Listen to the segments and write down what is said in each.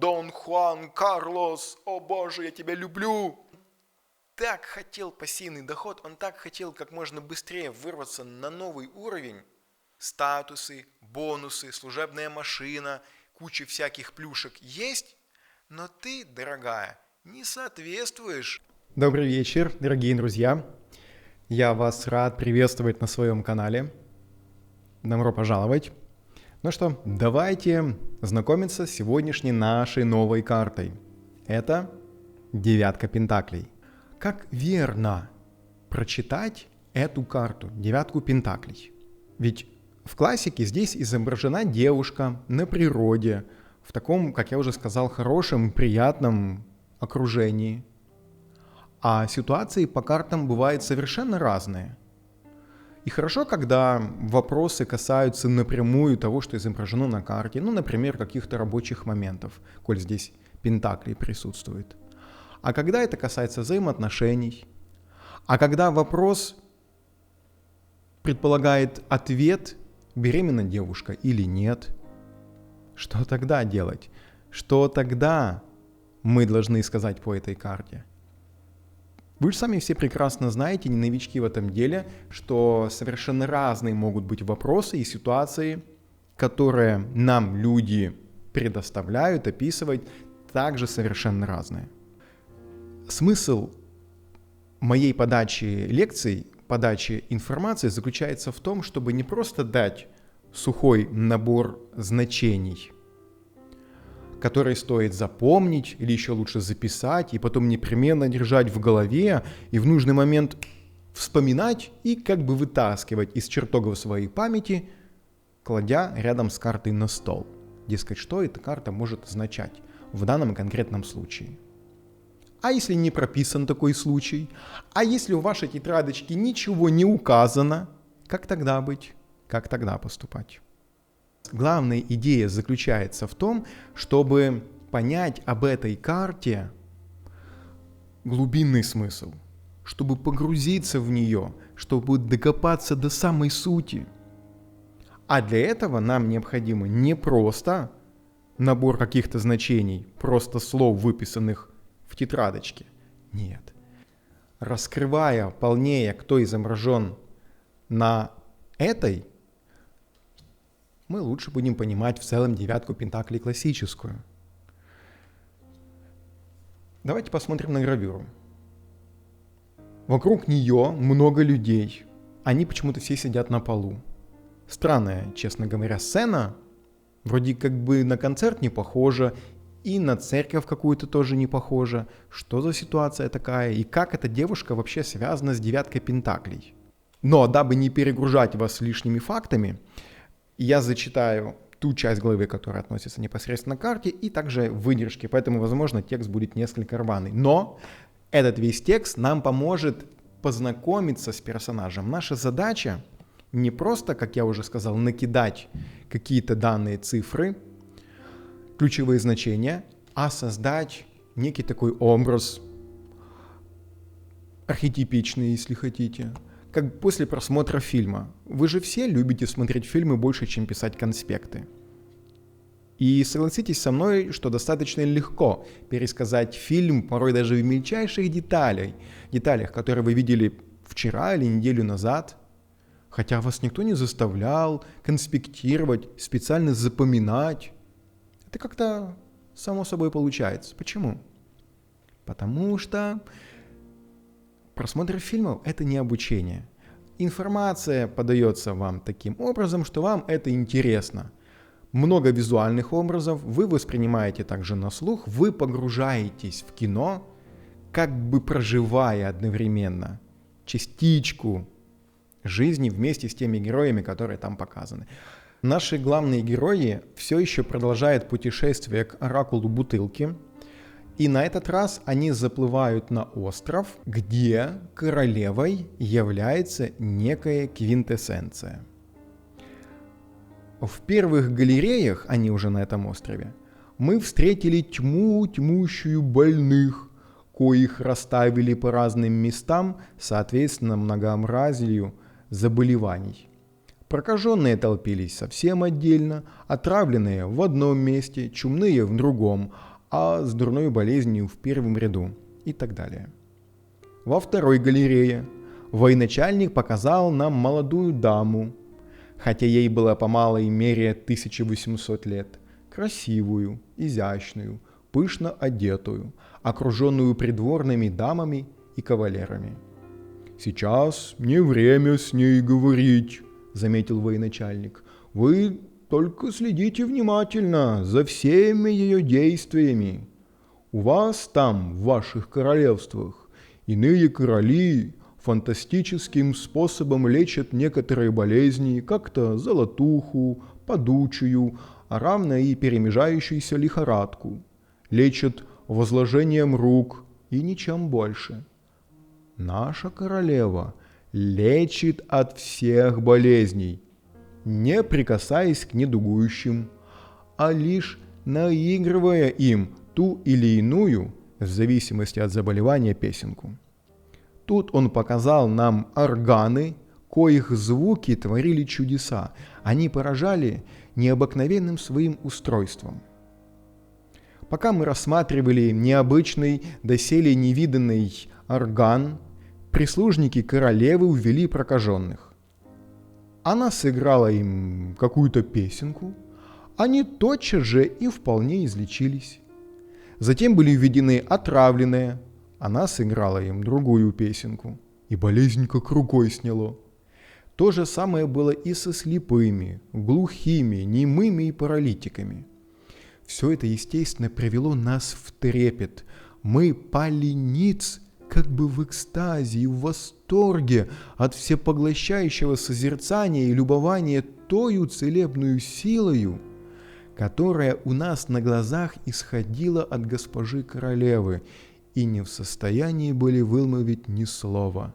Дон Хуан Карлос, о боже, я тебя люблю. Так хотел пассивный доход, он так хотел как можно быстрее вырваться на новый уровень. Статусы, бонусы, служебная машина, куча всяких плюшек есть, но ты, дорогая, не соответствуешь. Добрый вечер, дорогие друзья. Я вас рад приветствовать на своем канале. Добро пожаловать. Ну что, давайте знакомиться с сегодняшней нашей новой картой. Это девятка пентаклей. Как верно прочитать эту карту, девятку пентаклей? Ведь в классике здесь изображена девушка на природе, в таком, как я уже сказал, хорошем, приятном окружении. А ситуации по картам бывают совершенно разные. И хорошо, когда вопросы касаются напрямую того, что изображено на карте, например, каких-то рабочих моментов, коль здесь пентакли присутствуют. А когда это касается взаимоотношений, а когда вопрос предполагает ответ, беременна девушка или нет, что тогда делать? Что тогда мы должны сказать по этой карте? Вы же сами все прекрасно знаете, не новички в этом деле, что совершенно разные могут быть вопросы и ситуации, которые нам люди предоставляют, описывать, также совершенно разные. Смысл моей подачи лекций, подачи информации заключается в том, чтобы не просто дать сухой набор значений, который стоит запомнить или еще лучше записать и потом непременно держать в голове и в нужный момент вспоминать и как бы вытаскивать из чертогов своей памяти, кладя рядом с картой на стол. Дескать, что эта карта может означать в данном конкретном случае. А если не прописан такой случай? А если в вашей тетрадочке ничего не указано? Как тогда быть? Как тогда поступать? Главная идея заключается в том, чтобы понять об этой карте глубинный смысл, чтобы погрузиться в нее, чтобы докопаться до самой сути. А для этого нам необходимо не просто набор каких-то значений, просто слов, выписанных в тетрадочке. Нет. Раскрывая полнее, кто изображен на этой, мы лучше будем понимать в целом девятку пентаклей классическую. Давайте посмотрим на гравюру. Вокруг нее много людей. Они почему-то все сидят на полу. Странная, честно говоря, сцена. Вроде как бы на концерт не похожа, и на церковь какую-то тоже не похожа. Что за ситуация такая? И как эта девушка вообще связана с девяткой пентаклей? Но дабы не перегружать вас лишними фактами, я зачитаю ту часть главы, которая относится непосредственно к карте, и также выдержки, поэтому, возможно, текст будет несколько рваный. Но этот весь текст нам поможет познакомиться с персонажем. Наша задача не просто, как я уже сказал, накидать какие-то данные цифры, ключевые значения, а создать некий такой образ, архетипичный, если хотите, как после просмотра фильма. Вы же все любите смотреть фильмы больше, чем писать конспекты. И согласитесь со мной, что достаточно легко пересказать фильм, порой даже в мельчайших деталях, которые вы видели вчера или неделю назад, хотя вас никто не заставлял конспектировать, специально запоминать. Это как-то само собой получается. Почему? Потому что просмотр фильмов – это не обучение. Информация подается вам таким образом, что вам это интересно. Много визуальных образов, вы воспринимаете также на слух, вы погружаетесь в кино, как бы проживая одновременно частичку жизни вместе с теми героями, которые там показаны. Наши главные герои все еще продолжают путешествие к оракулу бутылки, и на этот раз они заплывают на остров, где королевой является некая квинтэссенция. В первых галереях, они уже на этом острове, мы встретили тьму тьмущую больных, коих расставили по разным местам, соответственно многообразию заболеваний. Прокаженные толпились совсем отдельно, отравленные в одном месте, чумные в другом, а с дурной болезнью в первом ряду и так далее. Во второй галерее военачальник показал нам молодую даму, хотя ей было по малой мере 1800 лет, красивую, изящную, пышно одетую, окруженную придворными дамами и кавалерами. «Сейчас не время с ней говорить», — заметил военачальник. «Вы только следите внимательно за всеми ее действиями. У вас там, в ваших королевствах, иные короли фантастическим способом лечат некоторые болезни, как-то золотуху, подучую, а равно и перемежающуюся лихорадку. Лечат возложением рук и ничем больше. Наша королева лечит от всех болезней, не прикасаясь к недугующим, а лишь наигрывая им ту или иную, в зависимости от заболевания, песенку. Тут он показал нам органы, коих звуки творили чудеса. Они поражали необыкновенным своим устройством. Пока мы рассматривали необычный, доселе невиданный орган, прислужники королевы увели прокаженных. Она сыграла им какую-то песенку, они тотчас же и вполне излечились. Затем были введены отравленные, она сыграла им другую песенку, и болезнь как рукой сняло. То же самое было и со слепыми, глухими, немыми и паралитиками. Все это, естественно, привело нас в трепет. Мы пали ниц, как бы в экстазе и в восторге от всепоглощающего созерцания и любования тою целебную силою, которая у нас на глазах исходила от госпожи королевы, и не в состоянии были вымолвить ни слова.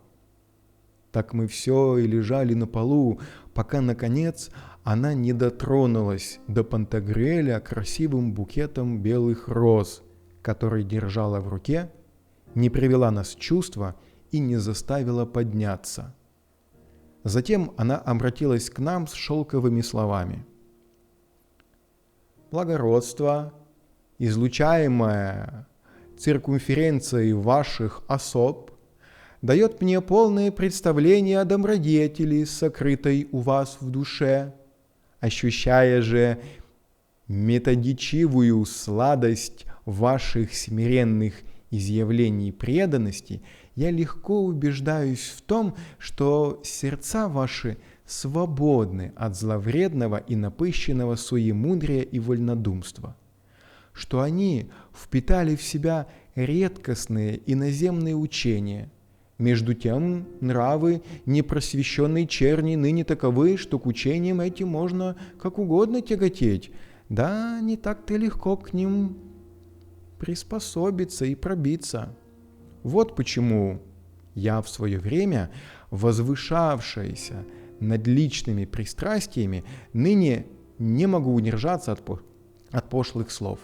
Так мы все и лежали на полу, пока, наконец, она не дотронулась до Пантагрюэля красивым букетом белых роз, который держала в руке, не привела нас в чувство и не заставила подняться. Затем она обратилась к нам с шелковыми словами. «Благородство, излучаемое циркумференцией ваших особ, дает мне полное представление о добродетели, сокрытой у вас в душе. Ощущая же методичивую сладость ваших смиренных изъявлений преданности, я легко убеждаюсь в том, что сердца ваши свободны от зловредного и напыщенного суемудрия и вольнодумства, что они впитали в себя редкостные иноземные учения. Между тем, нравы непросвещенной черни ныне таковы, что к учениям этим можно как угодно тяготеть, да не так-то легко к ним приспособиться и пробиться. Вот почему я в свое время, возвышавшаяся над личными пристрастиями, ныне не могу удержаться от пошлых слов.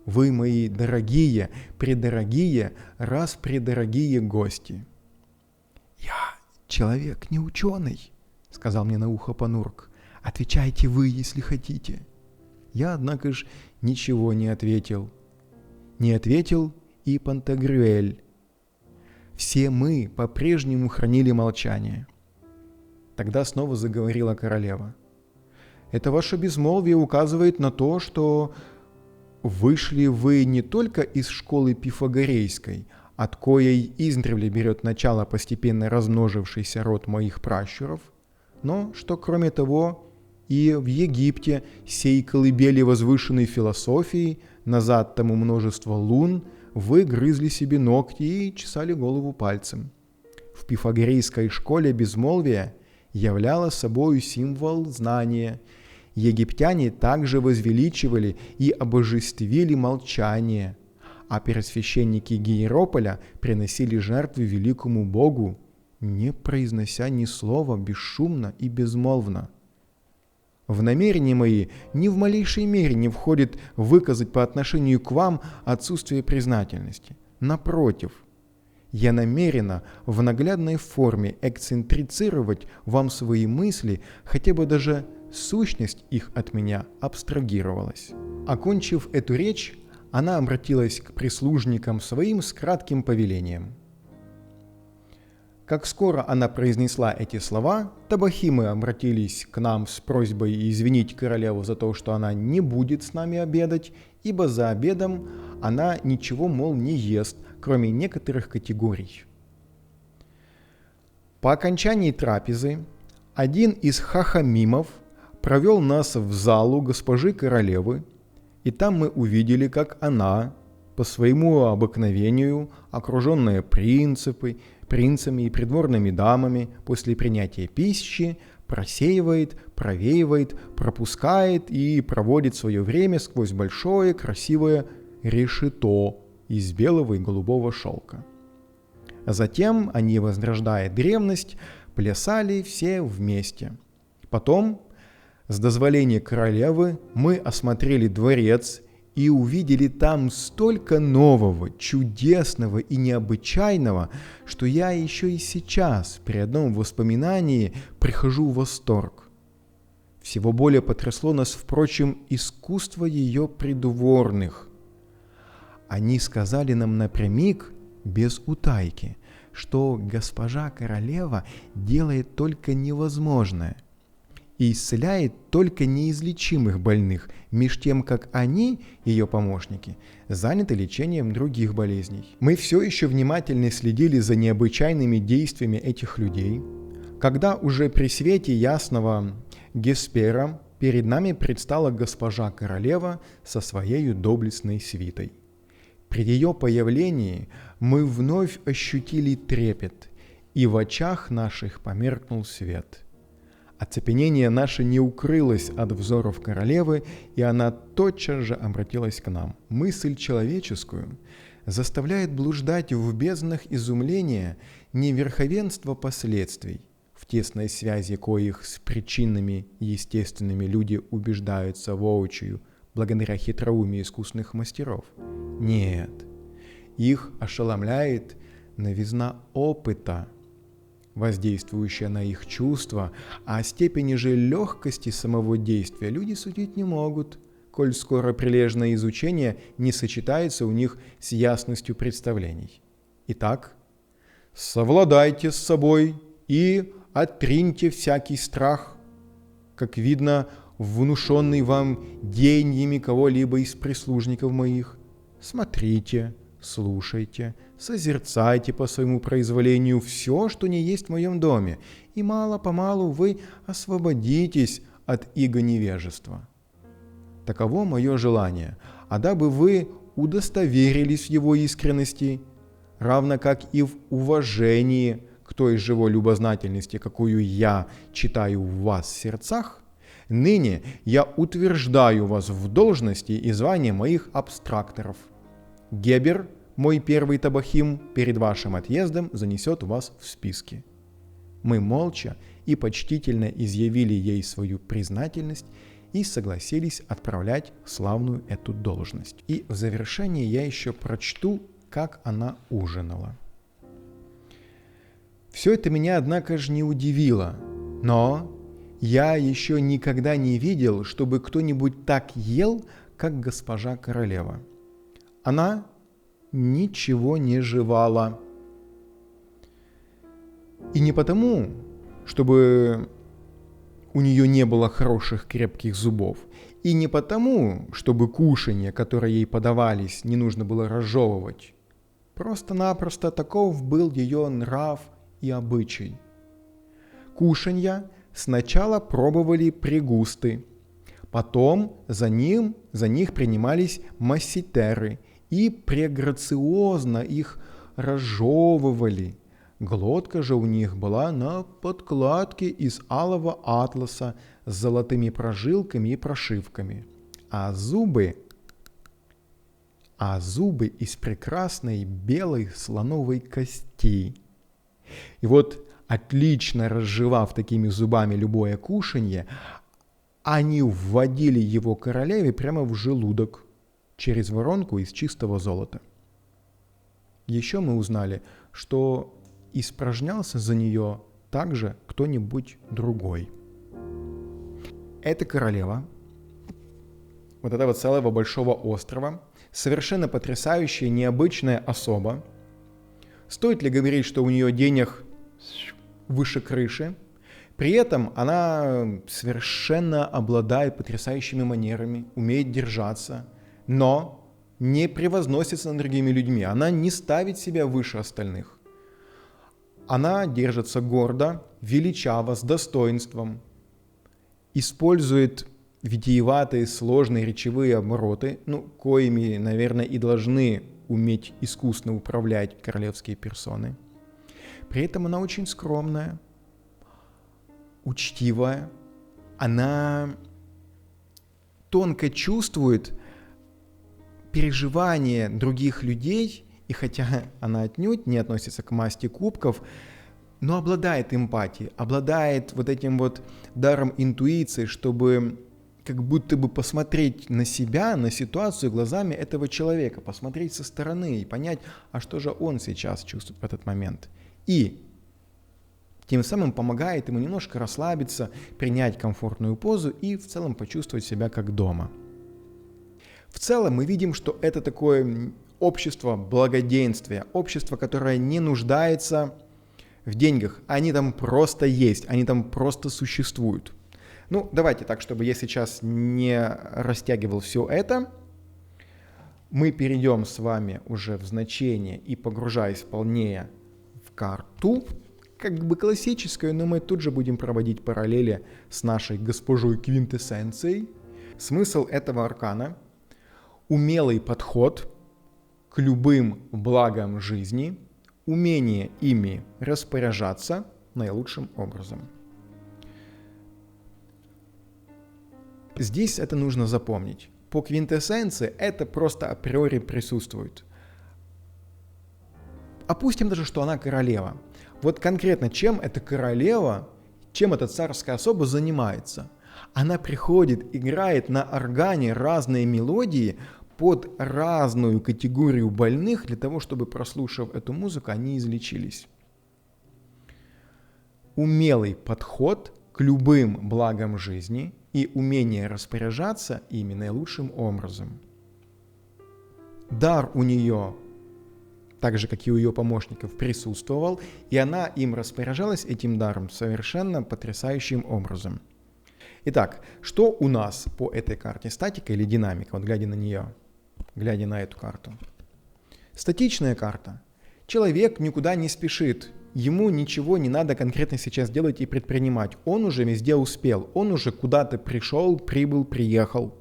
Вы мои дорогие, предорогие, раз предорогие гости. «Я человек не ученый», — сказал мне на ухо Панурк. «Отвечайте вы, если хотите». Я, однако ж, ничего не ответил. Не ответил и Пантагрюэль. Все мы по-прежнему хранили молчание. Тогда снова заговорила королева. «Это ваше безмолвие указывает на то, что вышли вы не только из школы пифагорейской, от коей издревле берет начало постепенно размножившийся род моих пращуров, но что, кроме того, и в Египте сей колыбели возвышенной философии, назад тому множество лун, вы грызли себе ногти и чесали голову пальцем. В пифагорейской школе безмолвия являла собою символ знания. Египтяне также возвеличивали и обожествили молчание, а первосвященники Гиерополя приносили жертвы великому Богу, не произнося ни слова бесшумно и безмолвно. В намерения мои ни в малейшей мере не входит выказать по отношению к вам отсутствие признательности. Напротив, я намерена в наглядной форме эксцентрицировать вам свои мысли, хотя бы даже сущность их от меня абстрагировалась. Окончив эту речь, она обратилась к прислужникам своим с кратким повелением. Как скоро она произнесла эти слова, табахимы обратились к нам с просьбой извинить королеву за то, что она не будет с нами обедать, ибо за обедом она ничего, мол, не ест, кроме некоторых категорий. По окончании трапезы один из хахамимов провел нас в залу госпожи королевы, и там мы увидели, как она, по своему обыкновению, окруженная принцами и придворными дамами, после принятия пищи просеивает, провеивает, пропускает и проводит свое время сквозь большое красивое решето из белого и голубого шелка. Затем они, возрождая древность, плясали все вместе. Потом, с дозволения королевы, мы осмотрели дворец и увидели там столько нового, чудесного и необычайного, что я еще и сейчас при одном воспоминании прихожу в восторг. Всего более потрясло нас, впрочем, искусство ее придворных. Они сказали нам напрямик, без утайки, что госпожа королева делает только невозможное и исцеляет только неизлечимых больных, меж тем, как они, ее помощники, заняты лечением других болезней. Мы все еще внимательно следили за необычайными действиями этих людей, когда уже при свете ясного Геспера перед нами предстала госпожа королева со своей доблестной свитой. При ее появлении мы вновь ощутили трепет, и в очах наших померкнул свет. Оцепенение наше не укрылось от взоров королевы, и она тотчас же обратилась к нам. Мысль человеческую заставляет блуждать в безднах изумления не верховенство последствий, в тесной связи коих с причинами естественными люди убеждаются воочию, благодаря хитроумию искусных мастеров. Нет, их ошеломляет новизна опыта, воздействующая на их чувства, а о степени же легкости самого действия люди судить не могут, коль скоро прилежное изучение не сочетается у них с ясностью представлений. Итак, совладайте с собой и отриньте всякий страх, как видно, внушенный вам деяниями кого-либо из прислужников моих. Смотрите, слушайте, созерцайте по своему произволению все, что не есть в моем доме, и мало-помалу вы освободитесь от иго невежества. Таково мое желание, а дабы вы удостоверились в его искренности, равно как и в уважении к той живой любознательности, какую я читаю в вас в сердцах, ныне я утверждаю вас в должности и звании моих абстракторов. Гебер, мой первый табахим, перед вашим отъездом занесет вас в списки. Мы молча и почтительно изъявили ей свою признательность и согласились отправлять славную эту должность. И в завершение я еще прочту, как она ужинала. Все это меня, однако же, не удивило, но я еще никогда не видел, чтобы кто-нибудь так ел, как госпожа королева. Она ничего не жевала. И не потому, чтобы у нее не было хороших крепких зубов, и не потому, чтобы кушанья, которые ей подавались, не нужно было разжевывать. Просто-напросто таков был ее нрав и обычай. Кушанья сначала пробовали пригусты, потом за них принимались масситеры и преграциозно их разжевывали. Глотка же у них была на подкладке из алого атласа с золотыми прожилками и прошивками, а зубы из прекрасной белой слоновой кости. И вот, отлично разжевав такими зубами любое кушанье, они вводили его королеве прямо в желудок через воронку из чистого золота. Еще мы узнали, что испражнялся за нее также кто-нибудь другой. Эта королева, вот этого целого большого острова, совершенно потрясающая, необычная особа. Стоит ли говорить, что у нее денег выше крыши? При этом она совершенно обладает потрясающими манерами, умеет держаться, но не превозносится над другими людьми. Она не ставит себя выше остальных. Она держится гордо, величаво, с достоинством, использует витиеватые, сложные речевые обороты, коими, наверное, и должны уметь искусно управлять королевские персоны. При этом она очень скромная, учтивая, она тонко чувствует переживания других людей, и хотя она отнюдь не относится к масти кубков, но обладает эмпатией, обладает вот этим вот даром интуиции, чтобы как будто бы посмотреть на себя, на ситуацию глазами этого человека, посмотреть со стороны и понять, а что же он сейчас чувствует в этот момент. И тем самым помогает ему немножко расслабиться, принять комфортную позу и в целом почувствовать себя как дома. В целом мы видим, что это такое общество благоденствия, общество, которое не нуждается в деньгах. Они там просто есть, они там просто существуют. Давайте так, чтобы я сейчас не растягивал все это, мы перейдем с вами уже в значение и погружаясь вполне в карту, как бы классическую, но мы тут же будем проводить параллели с нашей госпожой квинтэссенцией. Смысл этого аркана – умелый подход к любым благам жизни, умение ими распоряжаться наилучшим образом. Здесь это нужно запомнить. По квинтэссенции это просто априори присутствует. Опустим даже, что она королева. Вот конкретно чем эта королева, чем эта царская особа занимается? Она приходит, играет на органе разные мелодии под разную категорию больных для того, чтобы, прослушав эту музыку, они излечились. Умелый подход к любым благам жизни и умение распоряжаться ими наилучшим образом. Дар у нее, так же, как и у ее помощников, присутствовал, и она им распоряжалась этим даром совершенно потрясающим образом. Итак, что у нас по этой карте? Статика или динамика? Вот глядя на нее, глядя на эту карту. Статичная карта. Человек никуда не спешит. Ему ничего не надо конкретно сейчас делать и предпринимать. Он уже везде успел. Он уже куда-то пришел, прибыл, приехал.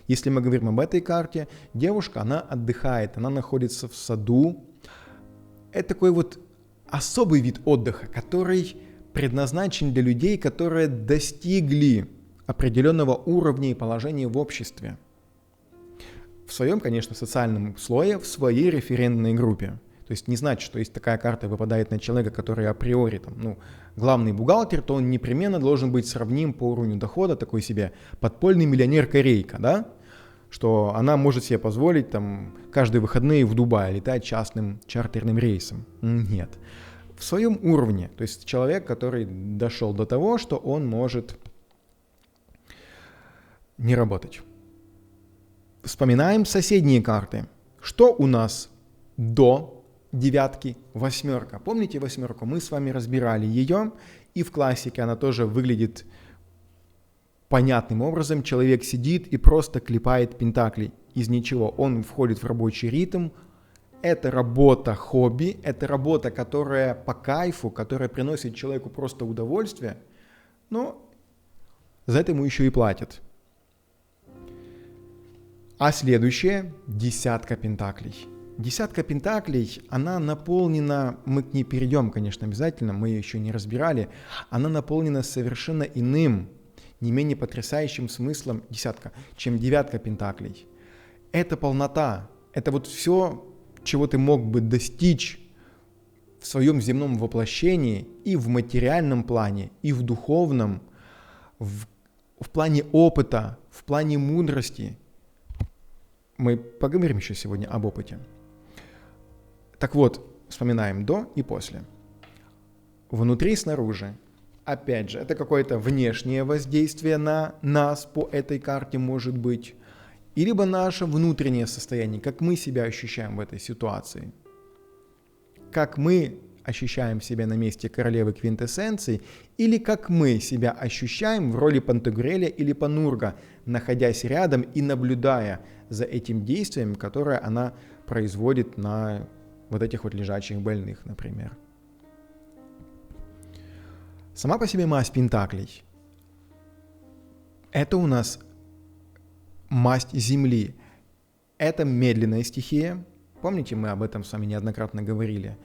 Если мы говорим об этой карте, девушка, она отдыхает, она находится в саду. Это такой вот особый вид отдыха, который предназначен для людей, которые достигли определенного уровня и положения в обществе. В своем, конечно, социальном слое, в своей референтной группе. То есть не значит, что если такая карта выпадает на человека, который априори главный бухгалтер, то он непременно должен быть сравним по уровню дохода, такой себе подпольный миллионер-корейка, да? Что она может себе позволить каждые выходные в Дубае летать частным чартерным рейсом. Нет. В своем уровне, то есть человек, который дошел до того, что он может не работать. Вспоминаем соседние карты. Что у нас до девятки? Восьмерка. Помните восьмерку? Мы с вами разбирали ее, и в классике она тоже выглядит понятным образом. Человек сидит и просто клепает пентакли из ничего. Он входит в рабочий ритм. Это работа хобби, это работа, которая по кайфу, которая приносит человеку просто удовольствие, но за это ему еще и платят. А следующее – десятка пентаклей. Десятка пентаклей, она наполнена, мы к ней перейдем, конечно, обязательно, мы ее еще не разбирали, она наполнена совершенно иным, не менее потрясающим смыслом десятка, чем девятка пентаклей. Это полнота, это вот все, чего ты мог бы достичь в своем земном воплощении и в материальном плане, и в духовном, в плане опыта, в плане мудрости. Мы поговорим еще сегодня об опыте. Так вот, вспоминаем до и после. Внутри и снаружи. Опять же, это какое-то внешнее воздействие на нас по этой карте может быть. и либо наше внутреннее состояние, как мы себя ощущаем в этой ситуации, как мы ощущаем себя на месте королевы квинтэссенции, или как мы себя ощущаем в роли Пантагруэля или Панурга, находясь рядом и наблюдая за этим действием, которое она производит на вот этих вот лежачих больных, например. Сама по себе масть пентаклей – это у нас масть Земли. Это медленная стихия. Помните, мы об этом с вами неоднократно говорили.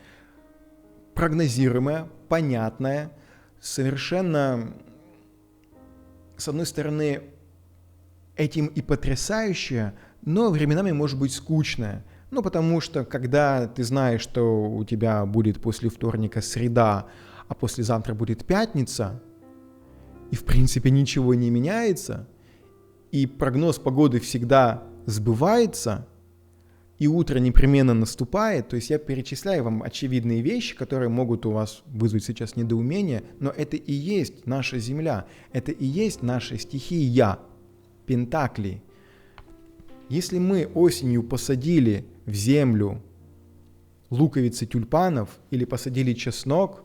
Прогнозируемая, понятная, совершенно, с одной стороны, этим и потрясающая, но временами может быть скучная. Ну, потому что, когда ты знаешь, что у тебя будет после вторника среда, а послезавтра будет пятница, и, в принципе, ничего не меняется, и прогноз погоды всегда сбывается, и утро непременно наступает, то есть я перечисляю вам очевидные вещи, которые могут у вас вызвать сейчас недоумение, но это и есть наша Земля, это и есть наша стихия, пентакли. Если мы осенью посадили в землю луковицы тюльпанов или посадили чеснок,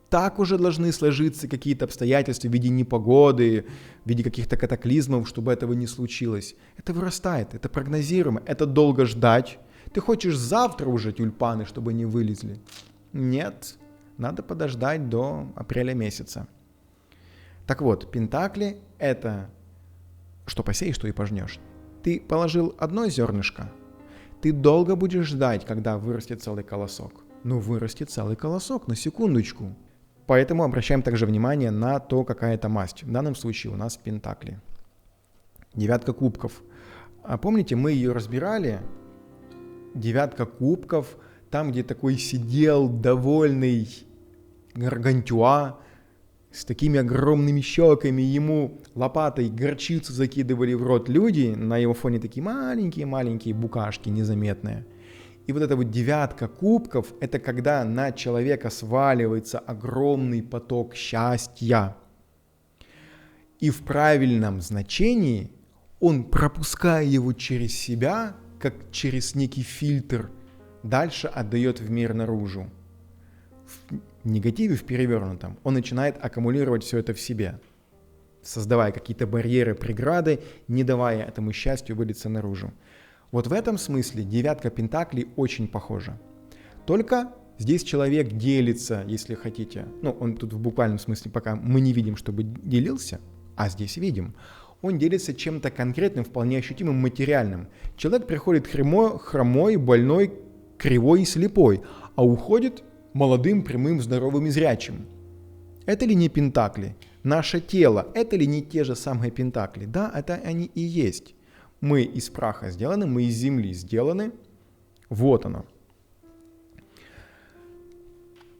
так уже должны сложиться какие-то обстоятельства в виде непогоды, в виде каких-то катаклизмов, чтобы этого не случилось. Это вырастает, это прогнозируемо, это долго ждать. Ты хочешь завтра уже тюльпаны, чтобы они вылезли? Нет, надо подождать до апреля месяца. Так вот, пентакли – это что посеешь, что и пожнешь. Ты положил одно зернышко, ты долго будешь ждать, когда вырастет целый колосок. Ну, вырастет целый колосок, на секундочку. Поэтому обращаем также внимание на то, какая это масть. В данном случае у нас пентакли. Девятка кубков. А помните, мы ее разбирали? Девятка кубков, там, где такой сидел довольный Гаргантюа, с такими огромными щеками, ему лопатой горчицу закидывали в рот люди, на его фоне такие маленькие-маленькие букашки незаметные. И вот эта вот девятка кубков – это когда на человека сваливается огромный поток счастья. И в правильном значении он, пропуская его через себя, как через некий фильтр, дальше отдает в мир наружу. В негативе, в перевернутом, он начинает аккумулировать все это в себе, создавая какие-то барьеры, преграды, не давая этому счастью вылиться наружу. Вот в этом смысле девятка пентаклей очень похожа. Только здесь человек делится, если хотите. Ну, он тут в буквальном смысле пока мы не видим, чтобы делился, а здесь видим. Он делится чем-то конкретным, вполне ощутимым, материальным. Человек приходит хромой, больной, кривой и слепой, а уходит молодым, прямым, здоровым и зрячим. Это ли не пентакли? Наше тело, это ли не те же самые пентакли? Да, это они и есть. Мы из праха сделаны, мы из земли сделаны. Вот оно.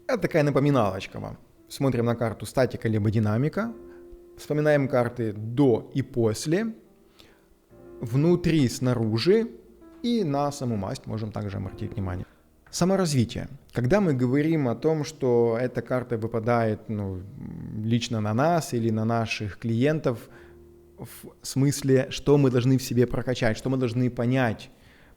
Это такая напоминалочка вам. Смотрим на карту статика либо динамика. Вспоминаем карты до и после. Внутри, снаружи. И на саму масть можем также обратить внимание. Саморазвитие. Когда мы говорим о том, что эта карта выпадает лично на нас или на наших клиентов, в смысле, что мы должны в себе прокачать, что мы должны понять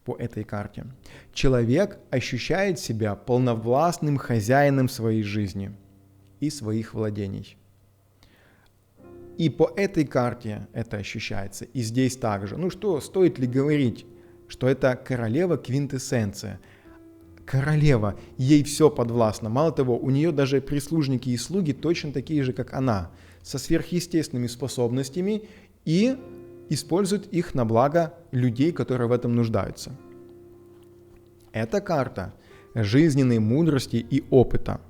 по этой карте. Человек ощущает себя полновластным хозяином своей жизни и своих владений. И по этой карте это ощущается, и здесь также. Ну что, стоит ли говорить, что это королева квинтэссенция? Королева, ей все подвластно. Мало того, у нее даже прислужники и слуги точно такие же, как она, со сверхъестественными способностями, и используют их на благо людей, которые в этом нуждаются. Это карта жизненной мудрости и опыта.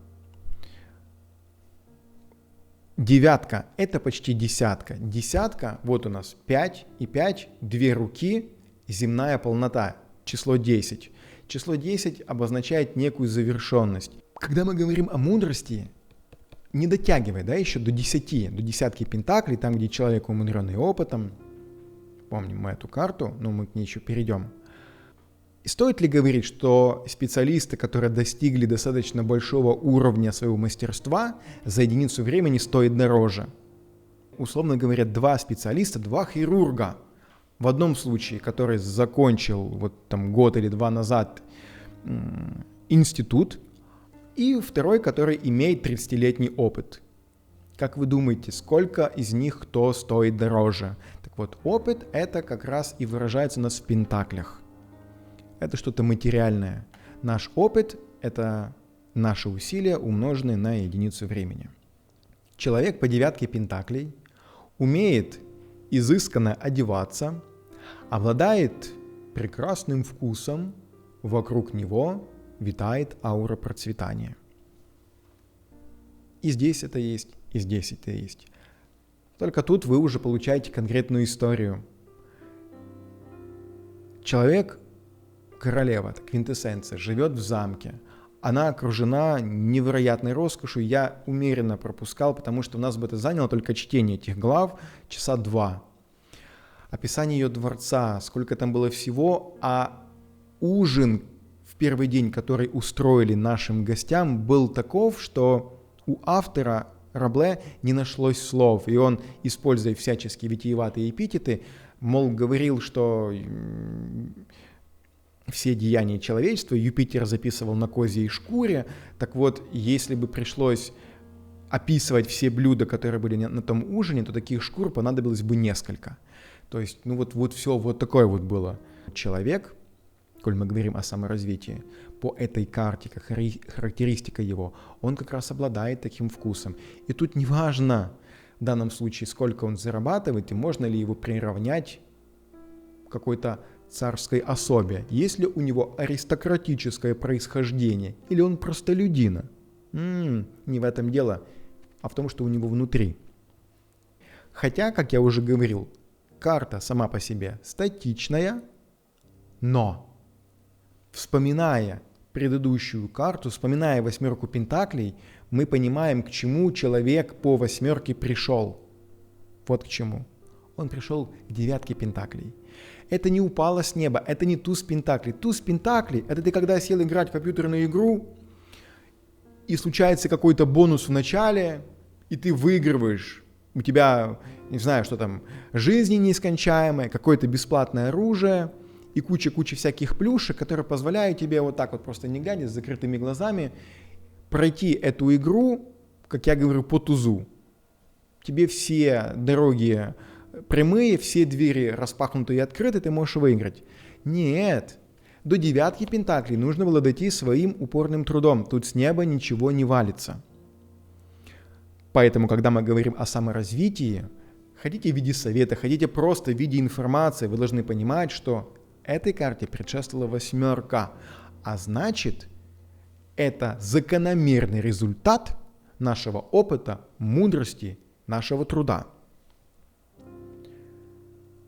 Девятка – это почти десятка. Десятка, вот у нас 5 и 5, 2 руки, земная полнота, число 10. Число 10 обозначает некую завершенность. Когда мы говорим о мудрости, не дотягивай, еще до 10, до десятки пентаклей, там, где человек умудренный опытом. Помним мы эту карту, но мы к ней еще перейдем. И стоит ли говорить, что специалисты, которые достигли достаточно большого уровня своего мастерства, за единицу времени стоят дороже? Условно говоря, 2 специалиста, 2 хирурга, В одном случае, который закончил вот там год или два назад институт, и второй, который имеет 30-летний опыт. Как вы думаете, сколько из них кто стоит дороже? Так вот, опыт — это как раз и выражается у нас в пентаклях. Это что-то материальное. Наш опыт — это наши усилия, умноженные на единицу времени. Человек по девятке пентаклей умеет изысканно одеваться, обладает прекрасным вкусом, вокруг него витает аура процветания. И здесь это есть, и здесь это есть. Только тут вы уже получаете конкретную историю. Человек, королева, квинтэссенция, живет в замке. Она окружена невероятной роскошью. Я умеренно пропускал, потому что у нас бы это заняло только чтение этих глав часа 2. Описание ее дворца, сколько там было всего, а ужин в первый день, который устроили нашим гостям, был таков, что у автора Рабле не нашлось слов, и он, используя всяческие витиеватые эпитеты, мол, говорил, что все деяния человечества Юпитер записывал на козьей шкуре. Так вот, если бы пришлось описывать все блюда, которые были на том ужине, то таких шкур понадобилось бы несколько. То есть, вот все вот такое вот было. Человек, коль мы говорим о саморазвитии, по этой карте, как характеристика его, он как раз обладает таким вкусом. И тут не важно в данном случае, сколько он зарабатывает, и можно ли его приравнять к какой-то царской особе, есть ли у него аристократическое происхождение, или он простолюдина. Не в этом дело, а в том, что у него внутри. Хотя, как я уже говорил, карта сама по себе статичная, но, вспоминая предыдущую карту, вспоминая восьмерку пентаклей, мы понимаем, к чему человек по восьмерке пришел. Вот к чему. Он пришел к девятке пентаклей. Это не упало с неба, это не туз пентаклей. Туз пентаклей — это ты когда сел играть в компьютерную игру, и случается какой-то бонус в начале, и ты выигрываешь. У тебя, не знаю, что там, жизни нескончаемые, какое-то бесплатное оружие и куча всяких плюшек, которые позволяют тебе вот так вот просто не глядя, с закрытыми глазами, пройти эту игру, как я говорю, по тузу. Тебе все дороги прямые, все двери распахнуты и открыты, ты можешь выиграть. Нет. До девятки пентаклей нужно было дойти своим упорным трудом. Тут с неба ничего не валится. Поэтому, когда мы говорим о саморазвитии, хотите в виде совета, хотите просто в виде информации, вы должны понимать, что этой карте предшествовала восьмерка. А значит, это закономерный результат нашего опыта, мудрости, нашего труда.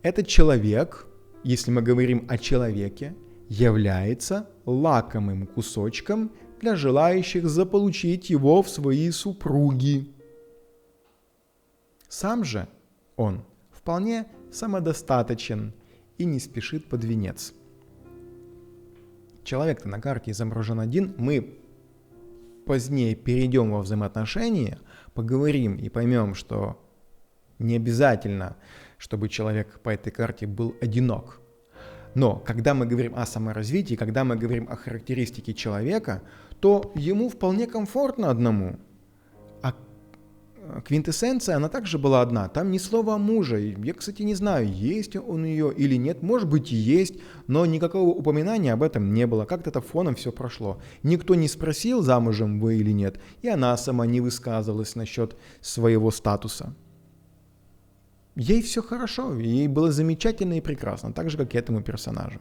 Этот человек, если мы говорим о человеке, является лакомым кусочком для желающих заполучить его в свои супруги. Сам же он вполне самодостаточен и не спешит под венец. Человек-то на карте изображен один, мы позднее перейдем во взаимоотношения, поговорим и поймем, что не обязательно, чтобы человек по этой карте был одинок. Но когда мы говорим о саморазвитии, когда мы говорим о характеристике человека, то ему вполне комфортно одному. А квинтэссенция, она также была одна. Там ни слова о муже. Я, кстати, не знаю, есть он ее или нет. Может быть и есть, но никакого упоминания об этом не было. Как-то это фоном все прошло. Никто не спросил, замужем вы или нет. И она сама не высказывалась насчет своего статуса. Ей все хорошо, ей было замечательно и прекрасно, так же, как и этому персонажу.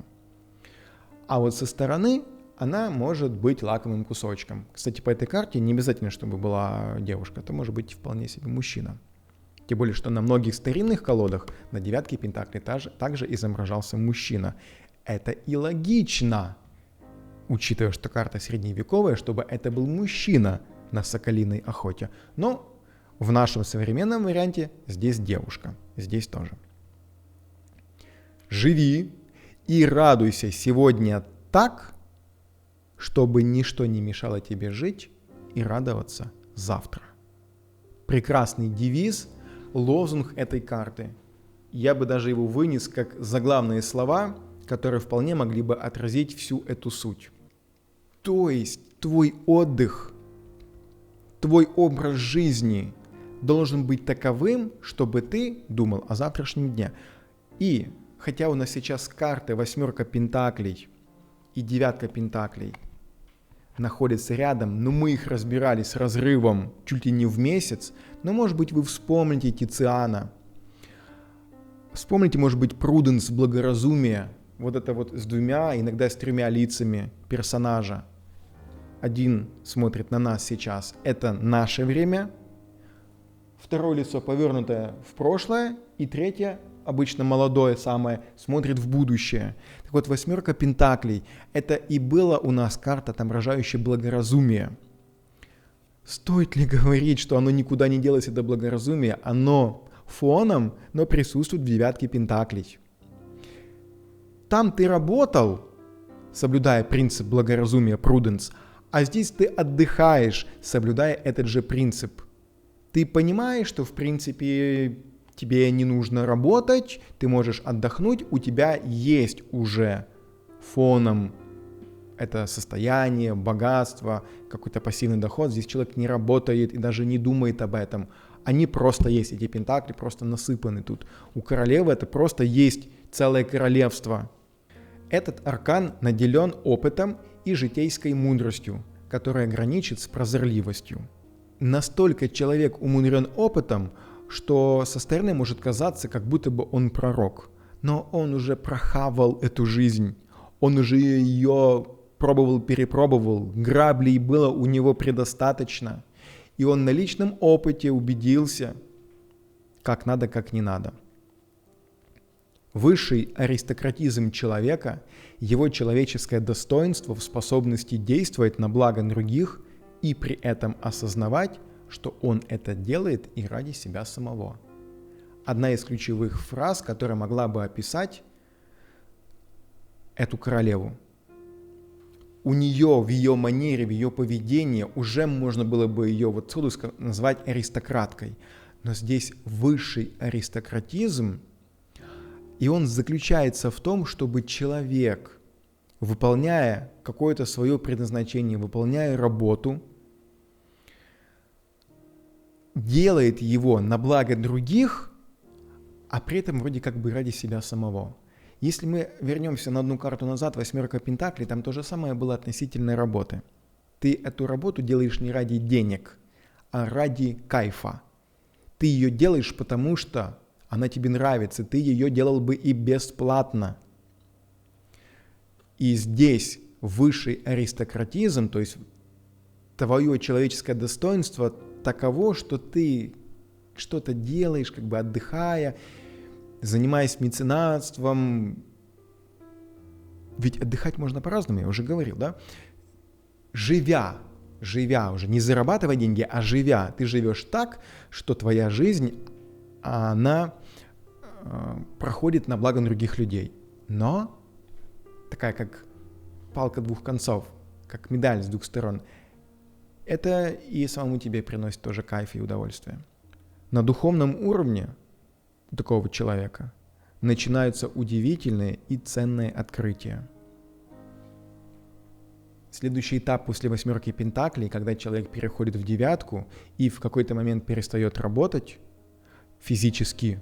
А вот со стороны она может быть лакомым кусочком. Кстати, по этой карте не обязательно, чтобы была девушка, это может быть вполне себе мужчина. Тем более, что на многих старинных колодах на девятке пентаклей также изображался мужчина. Это и логично, учитывая, что карта средневековая, чтобы это был мужчина на соколиной охоте. Но в нашем современном варианте здесь девушка, здесь тоже. Живи и радуйся сегодня так, чтобы ничто не мешало тебе жить и радоваться завтра. Прекрасный девиз, лозунг этой карты. Я бы даже его вынес как заглавные слова, которые вполне могли бы отразить всю эту суть. То есть твой отдых, твой образ жизни должен быть таковым, чтобы ты думал о завтрашнем дне. И хотя у нас сейчас карты 8 пентаклей и 9 пентаклей находятся рядом, но мы их разбирали с разрывом чуть ли не в месяц, но, может быть, вы вспомните Тициана. Вспомните, может быть, Пруденс, благоразумие, вот это вот с 2, иногда с 3 лицами персонажа. Один смотрит на нас сейчас, это наше время, второе лицо повернутое в прошлое, и третье, обычно молодое самое, смотрит в будущее. Так вот, 8 пентаклей, это и была у нас карта, отображающая благоразумие. Стоит ли говорить, что оно никуда не делось, это благоразумие? Оно фоном, но присутствует в 9 пентаклей. Там ты работал, соблюдая принцип благоразумия, prudence, а здесь ты отдыхаешь, соблюдая этот же принцип. Ты понимаешь, что в принципе тебе не нужно работать, ты можешь отдохнуть, у тебя есть уже фоном это состояние, богатство, какой-то пассивный доход. Здесь человек не работает и даже не думает об этом. Они просто есть, эти пентакли просто насыпаны тут. У королевы это просто есть целое королевство. Этот аркан наделен опытом и житейской мудростью, которая граничит с прозорливостью. Настолько человек умудрен опытом, что со стороны может казаться, как будто бы он пророк. Но он уже прохавал эту жизнь, он уже ее пробовал, перепробовал, граблей было у него предостаточно. И он на личном опыте убедился, как надо, как не надо. Высший аристократизм человека, его человеческое достоинство в способности действовать на благо других и при этом осознавать, что он это делает и ради себя самого. Одна из ключевых фраз, которая могла бы описать эту королеву. У нее, в ее манере, в ее поведении уже можно было бы ее вот отсюда назвать аристократкой. Но здесь высший аристократизм, и он заключается в том, чтобы человек, выполняя какое-то свое предназначение, выполняя работу, делает его на благо других, а при этом вроде как бы ради себя самого. Если мы вернемся на одну карту назад, 8 пентаклей, там то же самое было относительно работы. Ты эту работу делаешь не ради денег, а ради кайфа. Ты ее делаешь, потому что она тебе нравится, ты ее делал бы и бесплатно. И здесь высший аристократизм, то есть твое человеческое достоинство таково, что ты что-то делаешь, как бы отдыхая, занимаясь меценатством. Ведь отдыхать можно по-разному, я уже говорил, да? Живя уже, не зарабатывая деньги, а живя, ты живешь так, что твоя жизнь, она проходит на благо других людей. Но такая, как палка двух концов, как медаль с двух сторон, это и самому тебе приносит тоже кайф и удовольствие. На духовном уровне у такого человека начинаются удивительные и ценные открытия. Следующий этап после 8 пентаклей, когда человек переходит в 9 и в какой-то момент перестает работать физически,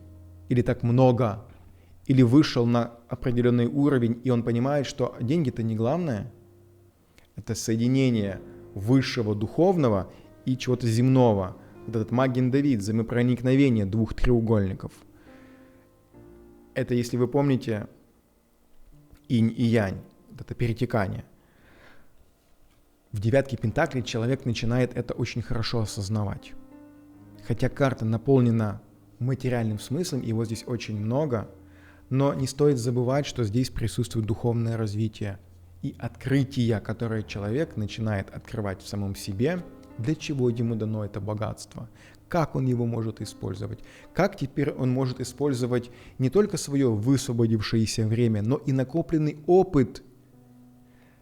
или так много, или вышел на определенный уровень, и он понимает, что деньги-то не главное, это соединение высшего духовного и чего-то земного. Вот этот Маген-Давид, взаимопроникновение двух треугольников. Это, если вы помните, инь и янь, это перетекание. В 9 пентаклей человек начинает это очень хорошо осознавать. Хотя карта наполнена материальным смыслом, его здесь очень много, но не стоит забывать, что здесь присутствует духовное развитие и открытие, которое человек начинает открывать в самом себе, для чего ему дано это богатство, как он его может использовать, как теперь он может использовать не только свое высвободившееся время, но и накопленный опыт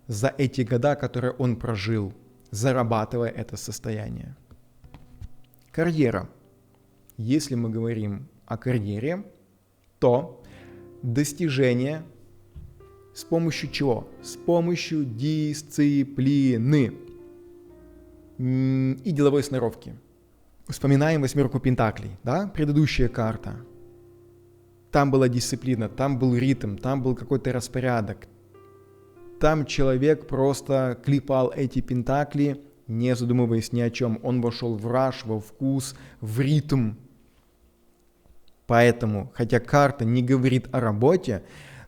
за эти года, которые он прожил, зарабатывая это состояние. Карьера. Если мы говорим о карьере, то достижение с помощью чего? С помощью дисциплины и деловой сноровки. Вспоминаем восьмерку пентаклей, да? Предыдущая карта. Там была дисциплина, там был ритм, там был какой-то распорядок. Там человек просто клепал эти пентакли, не задумываясь ни о чем. Он вошел в раж, во вкус, в ритм. Поэтому, хотя карта не говорит о работе,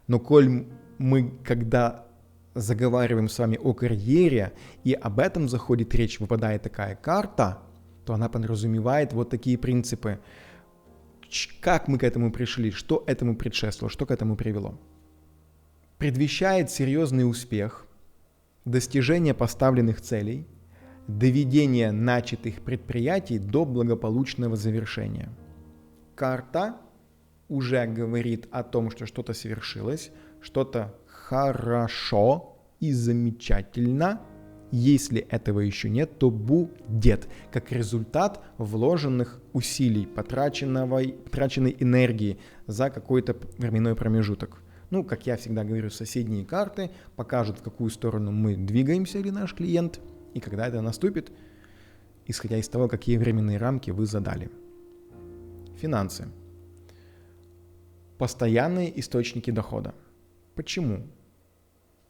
но коль мы, когда заговариваем с вами о карьере, и об этом заходит речь, выпадает такая карта, то она подразумевает вот такие принципы. Как мы к этому пришли, что этому предшествовало, что к этому привело. Предвещает серьезный успех, достижение поставленных целей, доведение начатых предприятий до благополучного завершения. Карта уже говорит о том, что что-то совершилось, что-то хорошо и замечательно. Если этого еще нет, то будет, как результат вложенных усилий, потраченной энергии за какой-то временной промежуток. Ну, как я всегда говорю, соседние карты покажут, в какую сторону мы двигаемся или наш клиент, и когда это наступит, исходя из того, какие временные рамки вы задали. Финансы. Постоянные источники дохода. Почему?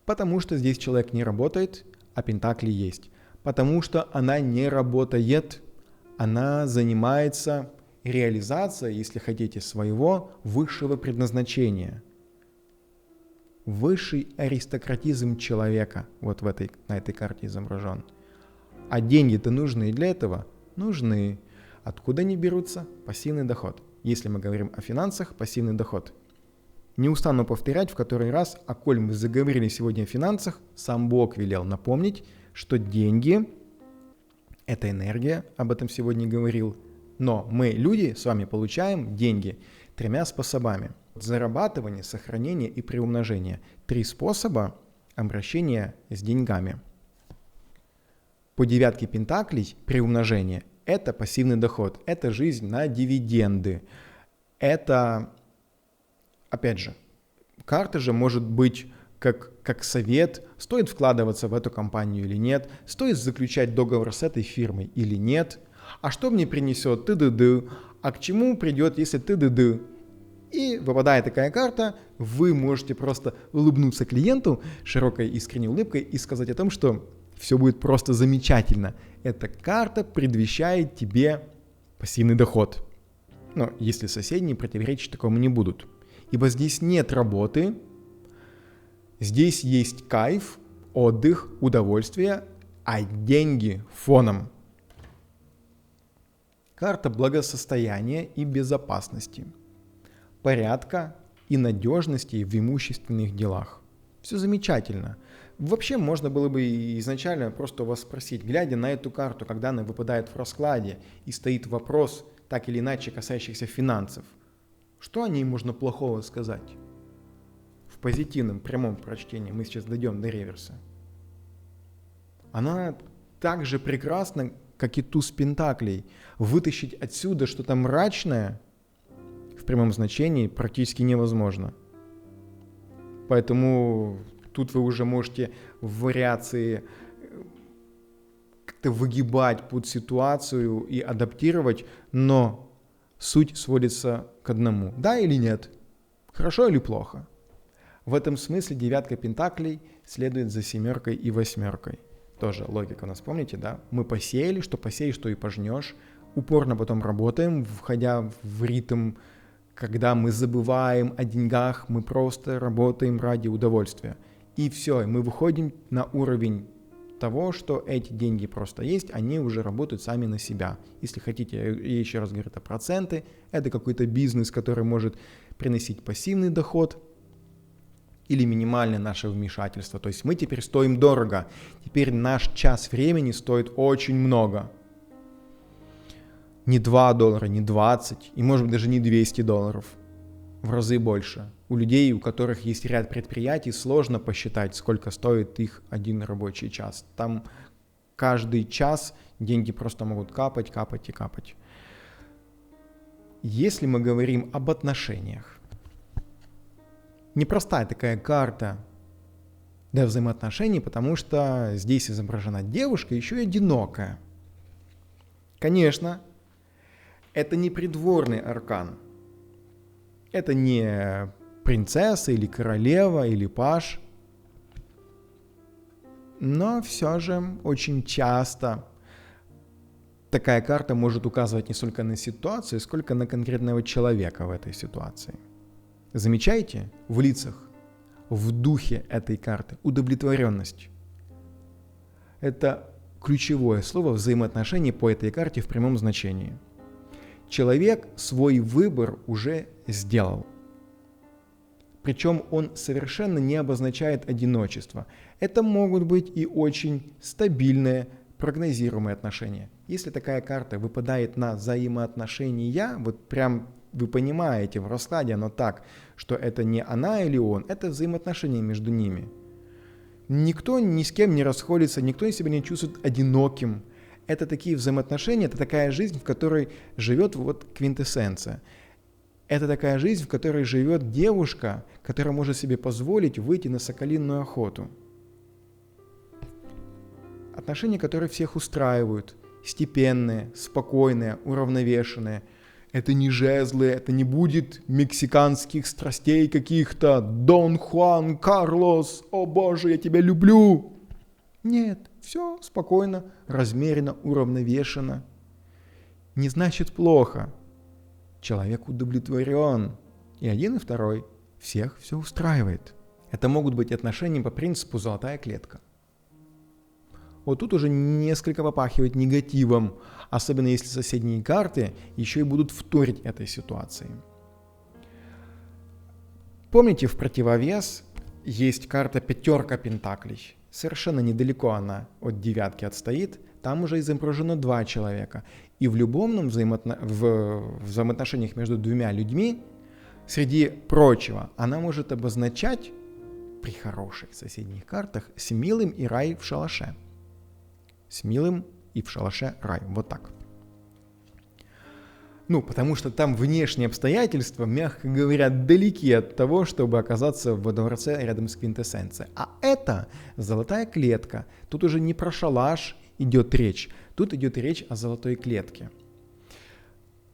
Потому что здесь человек не работает, а пентакли есть. Потому что она не работает, она занимается реализацией, если хотите, своего высшего предназначения. Высший аристократизм человека вот на этой карте изображен. А деньги-то нужны и для этого? Нужны. Откуда они берутся? Пассивный доход. Если мы говорим о финансах, пассивный доход. Не устану повторять в который раз, а коль мы заговорили сегодня о финансах, сам Бог велел напомнить, что деньги – это энергия, об этом сегодня говорил. Но мы, люди, с вами получаем деньги 3 способами. Зарабатывание, сохранение и приумножение. 3 способа обращения с деньгами. По 9 пентаклей приумножение – это пассивный доход, это жизнь на дивиденды. Это, опять же, карта же может быть как совет, стоит вкладываться в эту компанию или нет, стоит заключать договор с этой фирмой или нет, а что мне принесет ты-ды-ды, а к чему придет, если ты-ды-ды. И выпадает такая карта, вы можете просто улыбнуться клиенту широкой искренней улыбкой и сказать о том, что все будет просто замечательно. Эта карта предвещает тебе пассивный доход. Но если соседние противоречить такому не будут. Ибо здесь нет работы, здесь есть кайф, отдых, удовольствие, а деньги фоном. Карта благосостояния и безопасности, порядка и надежности в имущественных делах. Все замечательно. Вообще можно было бы изначально просто вас спросить, глядя на эту карту, когда она выпадает в раскладе и стоит вопрос, так или иначе касающийся финансов, что о ней можно плохого сказать? В позитивном прямом прочтении мы сейчас дойдем до реверса. Она так же прекрасна, как и туз пентаклей. Вытащить отсюда что-то мрачное в прямом значении практически невозможно. Поэтому тут вы уже можете в вариации как-то выгибать под ситуацию и адаптировать, но суть сводится к одному. Да или нет? Хорошо или плохо? В этом смысле 9 пентаклей следует за 7 и 8. Тоже логика у нас, помните, да? Мы посеяли, что посеешь, что и пожнешь. Упорно потом работаем, входя в ритм, когда мы забываем о деньгах, мы просто работаем ради удовольствия. И все, мы выходим на уровень того, что эти деньги просто есть, они уже работают сами на себя. Если хотите, я еще раз говорю, это проценты, это какой-то бизнес, который может приносить пассивный доход или минимальное наше вмешательство. То есть мы теперь стоим дорого. Теперь наш час времени стоит очень много. Не $2, не 20, и может быть даже не $200. В разы больше. У людей, у которых есть ряд предприятий, сложно посчитать, сколько стоит их один рабочий час. Там каждый час деньги просто могут капать, капать и капать. Если мы говорим об отношениях, непростая такая карта для взаимоотношений, потому что здесь изображена девушка, еще и одинокая. Конечно, это не придворный аркан. Это не принцесса или королева или паж. Но все же очень часто такая карта может указывать не столько на ситуацию, сколько на конкретного человека в этой ситуации. Замечаете в лицах, в духе этой карты удовлетворенность. Это ключевое слово взаимоотношений по этой карте в прямом значении. Человек свой выбор уже сделал. Причем он совершенно не обозначает одиночество. Это могут быть и очень стабильные, прогнозируемые отношения. Если такая карта выпадает на взаимоотношения, вот прям вы понимаете в раскладе оно так, что это не она или он, это взаимоотношения между ними. Никто ни с кем не расходится, никто себя не чувствует одиноким. Это такие взаимоотношения, это такая жизнь, в которой живет вот квинтэссенция. Это такая жизнь, в которой живет девушка, которая может себе позволить выйти на соколиную охоту. Отношения, которые всех устраивают, степенные, спокойные, уравновешенные. Это не жезлы, это не будет мексиканских страстей каких-то. Дон Хуан, Карлос, о боже, я тебя люблю. Нет, все спокойно, размеренно, уравновешенно. Не значит плохо. Человек удовлетворен. И один, и второй. Всех все устраивает. Это могут быть отношения по принципу «золотая клетка». Вот тут уже несколько попахивает негативом, особенно если соседние карты еще и будут вторить этой ситуации. Помните, в противовес есть карта «Пятерка пентаклей». Совершенно недалеко она от девятки отстоит. Там уже изображено два человека. И в любом взаимоотношениях между двумя людьми, среди прочего, она может обозначать при хороших соседних картах с милым и рай в шалаше. С милым и в шалаше рай. Вот так. Потому что там внешние обстоятельства, мягко говоря, далеки от того, чтобы оказаться во дворце рядом с квинтэссенцией. А это золотая клетка. Тут уже не про шалаш идет речь. Тут идет речь о золотой клетке.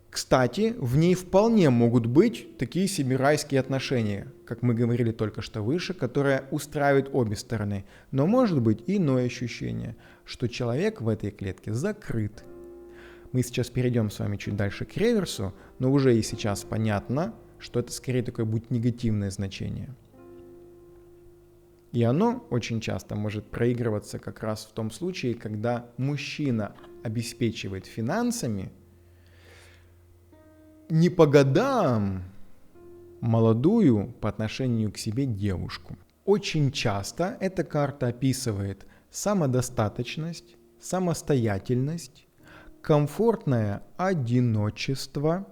Кстати, в ней вполне могут быть такие себе райские отношения, как мы говорили только что выше, которые устраивают обе стороны. Но может быть и иное ощущение, что человек в этой клетке закрыт. Мы сейчас перейдем с вами чуть дальше к реверсу, но уже и сейчас понятно, что это скорее такое будет негативное значение. И оно очень часто может проигрываться как раз в том случае, когда мужчина обеспечивает финансами не по годам молодую по отношению к себе девушку. Очень часто эта карта описывает самодостаточность, самостоятельность, комфортное одиночество,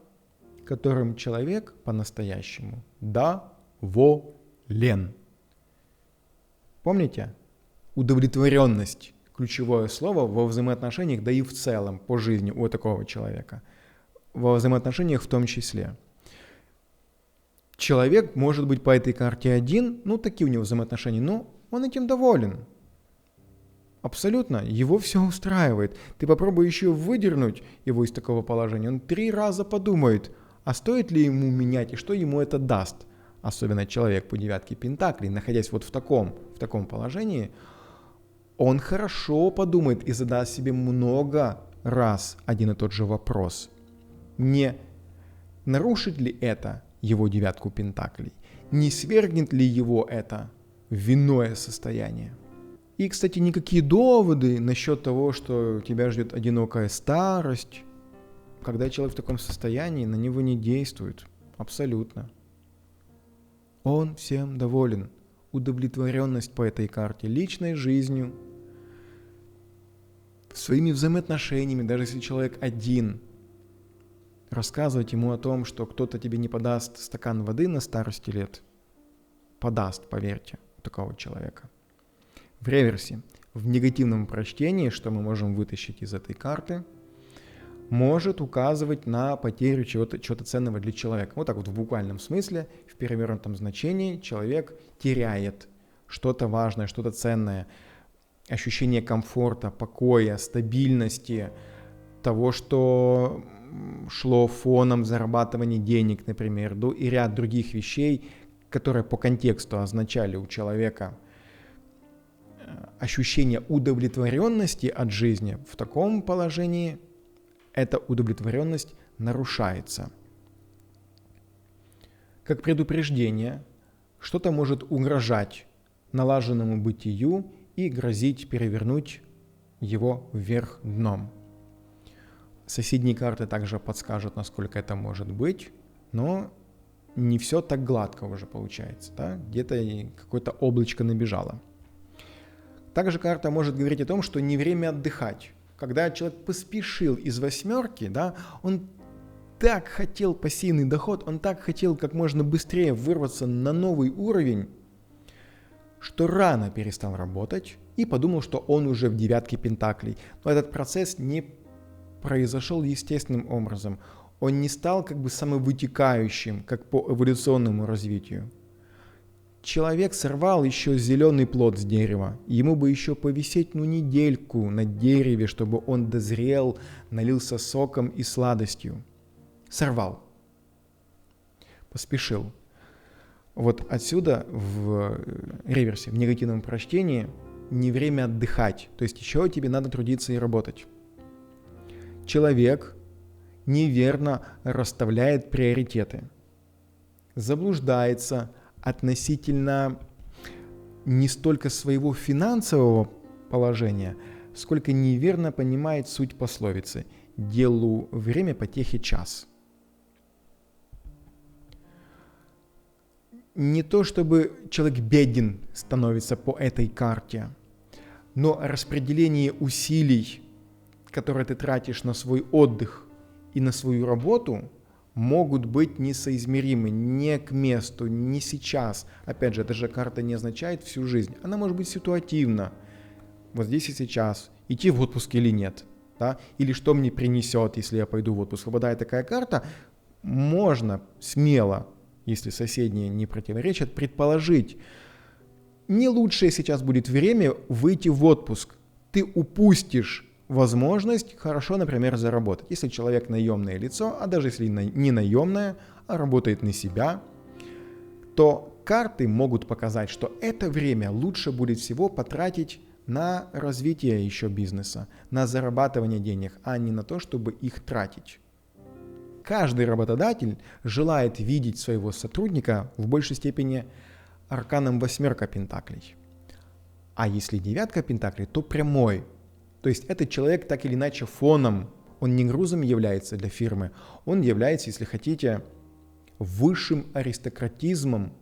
которым человек по-настоящему доволен. Помните? Удовлетворенность – ключевое слово во взаимоотношениях, да и в целом по жизни у такого человека. Во взаимоотношениях в том числе. Человек может быть по этой карте один, такие у него взаимоотношения, но он этим доволен. Абсолютно, его все устраивает. Ты попробуй еще выдернуть его из такого положения, он 3 раза подумает, а стоит ли ему менять и что ему это даст. Особенно человек по девятке пентаклей, находясь вот в таком положении, он хорошо подумает и задаст себе много раз один и тот же вопрос. Не нарушит ли это его девятку пентаклей? Не свергнет ли его это в винное состояние? И, кстати, никакие доводы насчет того, что тебя ждет одинокая старость, когда человек в таком состоянии, на него не действуют. Абсолютно. Он всем доволен. Удовлетворенность по этой карте личной жизнью, своими взаимоотношениями, даже если человек один. Рассказывать ему о том, что кто-то тебе не подаст стакан воды на старости лет. Подаст, поверьте, у такого человека. В реверсе, в негативном прочтении, что мы можем вытащить из этой карты, может указывать на потерю чего-то ценного для человека. Вот так вот в буквальном смысле, в перевернутом значении человек теряет что-то важное, что-то ценное, ощущение комфорта, покоя, стабильности, того, что шло фоном зарабатывания денег, например, и ряд других вещей, которые по контексту означали у человека ощущение удовлетворенности от жизни. В таком положении эта удовлетворенность нарушается. Как предупреждение, что-то может угрожать налаженному бытию и грозить перевернуть его вверх дном. Соседние карты также подскажут, насколько это может быть, но не все так гладко уже получается, да? Где-то какое-то облачко набежало. Также карта может говорить о том, что не время отдыхать. Когда человек поспешил из 8, да, он так хотел пассивный доход, он так хотел как можно быстрее вырваться на новый уровень, что рано перестал работать и подумал, что он уже в 9 пентаклей. Но этот процесс не произошел естественным образом. Он не стал как бы самовытекающим, как по эволюционному развитию. Человек сорвал еще зеленый плод с дерева. Ему бы еще повисеть недельку на дереве, чтобы он дозрел, налился соком и сладостью. Сорвал. Поспешил. Вот отсюда в реверсе, в негативном прочтении, не время отдыхать. То есть еще тебе надо трудиться и работать. Человек неверно расставляет приоритеты. Заблуждается относительно не столько своего финансового положения, сколько неверно понимает суть пословицы «делу время, потехе час». Не то чтобы человек беден становится по этой карте, но распределение усилий, которые ты тратишь на свой отдых и на свою работу, могут быть несоизмеримы, не к месту, не сейчас. Опять же, эта же карта не означает всю жизнь. Она может быть ситуативна. Вот здесь и сейчас. Идти в отпуск или нет. Да? Или что мне принесет, если я пойду в отпуск. Выпадает такая карта, можно смело, если соседние не противоречат, предположить, не лучшее сейчас будет время выйти в отпуск. Ты упустишь возможность хорошо, например, заработать. Если человек наемное лицо, а даже если не наемное, а работает на себя, то карты могут показать, что это время лучше будет всего потратить на развитие еще бизнеса, на зарабатывание денег, а не на то, чтобы их тратить. Каждый работодатель желает видеть своего сотрудника в большей степени арканом 8 пентаклей. А если 9 пентаклей, то прямой. То есть этот человек так или иначе фоном, он не грузом является для фирмы, он является, если хотите, высшим аристократизмом,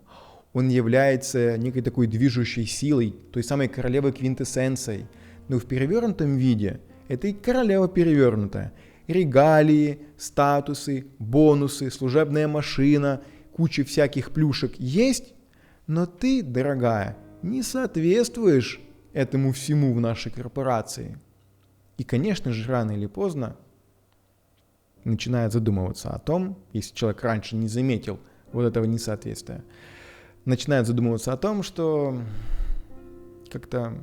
он является некой такой движущей силой, той самой королевой квинтэссенцией. Но в перевернутом виде это и королева перевернутая. Регалии, статусы, бонусы, служебная машина, куча всяких плюшек есть, но ты, дорогая, не соответствуешь этому всему в нашей корпорации. И, конечно же, рано или поздно начинает задумываться о том, если человек раньше не заметил вот этого несоответствия, начинает задумываться о том, что как-то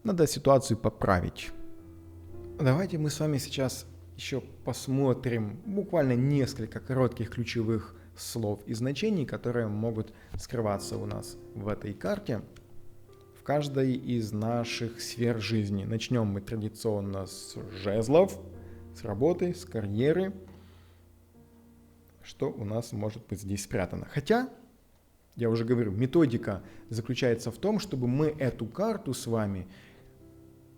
надо ситуацию поправить. Давайте мы с вами сейчас еще посмотрим буквально несколько коротких ключевых слов и значений, которые могут скрываться у нас в этой карте. Каждой из наших сфер жизни. Начнем мы традиционно с жезлов, с работы, с карьеры. Что у нас может быть здесь спрятано? Хотя, я уже говорю, методика заключается в том, чтобы мы эту карту с вами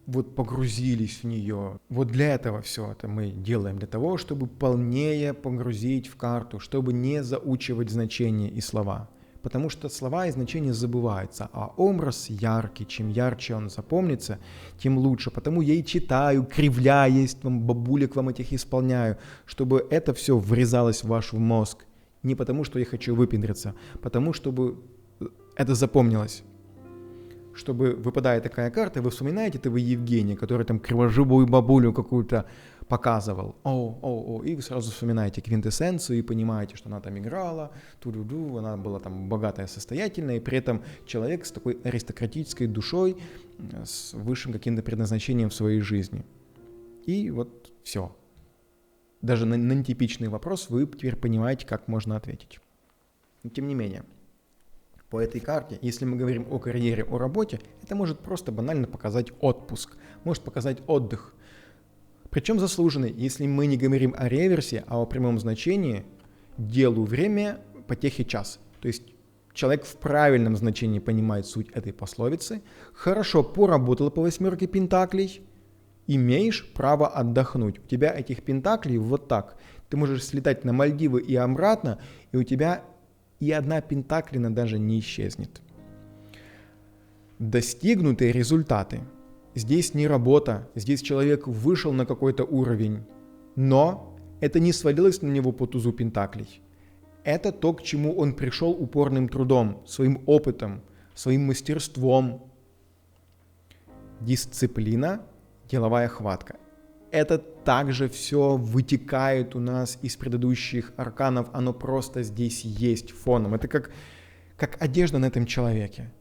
вот погрузились в нее. Вот для этого все это мы делаем, для того, чтобы полнее погрузить в карту, чтобы не заучивать значения и слова. Потому что слова и значения забываются, а образ яркий, чем ярче он запомнится, тем лучше. Потому я и читаю, кривляясь, бабулек вам этих исполняю, чтобы это все врезалось в ваш мозг. Не потому, что я хочу выпендриться, потому, чтобы это запомнилось. чтобы выпадает такая карта, вы вспоминаете этого Евгения, который там кривожубую бабулю какую-то показывал. И вы сразу вспоминаете квинтэссенцию и понимаете, что она там играла, она была там богатая, состоятельная, и при этом человек с такой аристократической душой, с высшим каким-то предназначением в своей жизни. И вот все. Даже на нетипичный вопрос вы теперь понимаете, как можно ответить. Но тем не менее, по этой карте, если мы говорим о карьере, о работе, это может просто банально показать отпуск, может показать отдых. Причем заслуженный, если мы не говорим о реверсе, а о прямом значении, делу время, потехе час. То есть человек в правильном значении понимает суть этой пословицы, хорошо поработал по 8 пентаклей, имеешь право отдохнуть. У тебя этих пентаклей вот так. Ты можешь слетать на Мальдивы и обратно, и у тебя и одна пентаклина даже не исчезнет. Достигнутые результаты. Здесь не работа, здесь человек вышел на какой-то уровень, но это не свалилось на него по тузу пентаклей. Это то, к чему он пришел упорным трудом, своим опытом, своим мастерством. Дисциплина, деловая хватка. Это также все вытекает у нас из предыдущих арканов, оно просто здесь есть фоном. Это как одежда на этом человеке.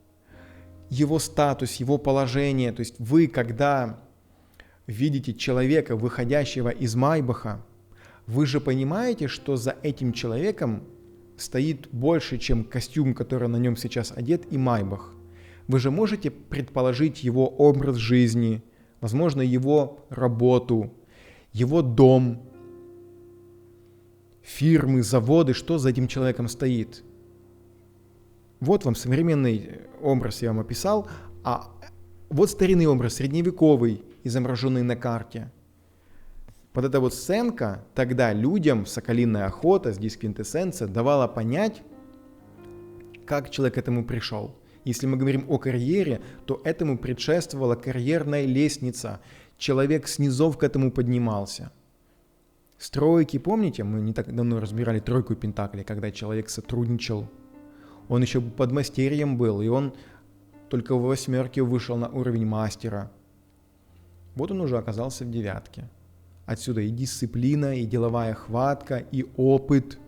Его статус, его положение. То есть вы, когда видите человека, выходящего из Майбаха, вы же понимаете, что за этим человеком стоит больше, чем костюм, который на нем сейчас одет, и Майбах. Вы же можете предположить его образ жизни, возможно, его работу, его дом, фирмы, заводы, что за этим человеком стоит. Вот вам современный образ я вам описал, а вот старинный образ, средневековый, изображенный на карте. Вот эта вот сценка тогда людям, соколиная охота, здесь квинтэссенция, давала понять, как человек к этому пришел. Если мы говорим о карьере, то этому предшествовала карьерная лестница. Человек с низов к этому поднимался. Стройки, помните, мы не так давно разбирали тройку пентаклей, когда человек сотрудничал. Он еще подмастерьем был, и он только в 8 вышел на уровень мастера. Вот он уже оказался в 9. Отсюда и дисциплина, и деловая хватка, и опыт,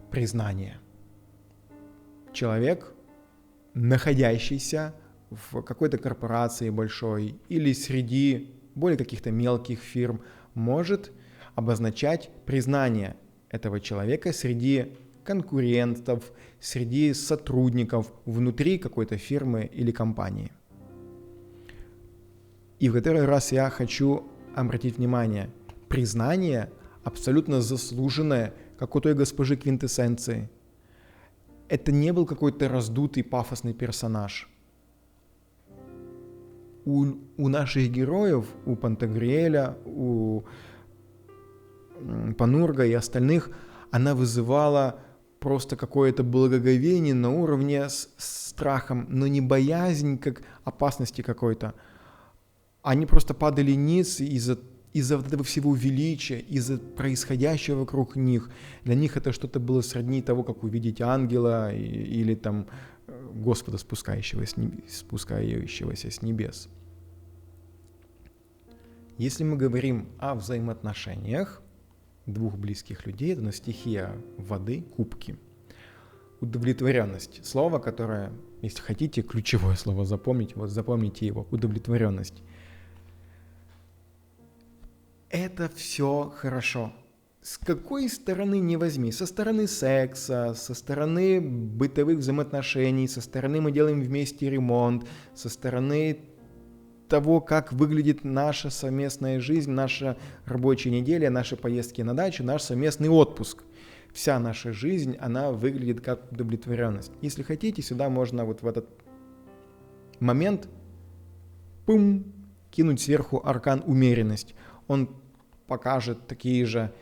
признание. Человек, находящийся в какой-то корпорации большой или среди более каких-то мелких фирм, может обозначать признание этого человека среди конкурентов, среди сотрудников внутри какой-то фирмы или компании. И в который раз я хочу обратить внимание, признание абсолютно заслуженное, как у той госпожи квинтэссенции. Это не был какой-то раздутый пафосный персонаж. У наших героев, у Пантагриэля, у Панурга и остальных, она вызывала просто какое-то благоговение на уровне с страхом, но не боязнь, как опасности какой-то. Они просто падали ниц из-за вот этого всего величия, из-за происходящего вокруг них. Для них это что-то было сродни того, как увидеть ангела или там Господа, спускающегося с небес. Если мы говорим о взаимоотношениях двух близких людей, это на стихия воды, кубки. Удовлетворенность. Слово, которое, если хотите, ключевое слово запомнить, вот запомните его, удовлетворенность. Это все хорошо. С какой стороны не возьми, со стороны секса, со стороны бытовых взаимоотношений, со стороны мы делаем вместе ремонт, со стороны того, как выглядит наша совместная жизнь, наша рабочая неделя, наши поездки на дачу, наш совместный отпуск. Вся наша жизнь, она выглядит как удовлетворенность. Если хотите, сюда можно вот в этот момент кинуть сверху аркан умеренность. Он покажет такие же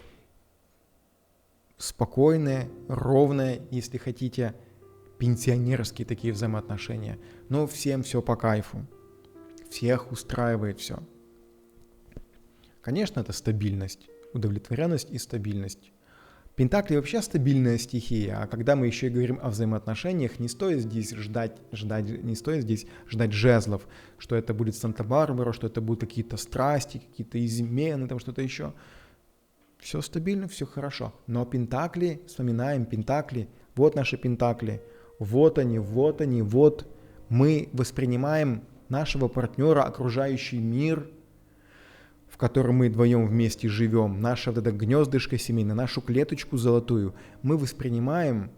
спокойные, ровные, если хотите, пенсионерские такие взаимоотношения. Но всем все по кайфу. Всех устраивает все. Конечно, это стабильность, удовлетворенность и стабильность. Пентакли вообще стабильная стихия, а когда мы еще и говорим о взаимоотношениях, не стоит здесь ждать жезлов, что это будет Санта-Барбара, что это будут какие-то страсти, какие-то измены, там что-то еще. Все стабильно, все хорошо. Но пентакли, вспоминаем пентакли, вот наши пентакли, вот они, вот мы воспринимаем нашего партнера, окружающий мир, в котором мы вдвоем вместе живем, наше вот это гнездышко семейное, нашу клеточку золотую, мы воспринимаем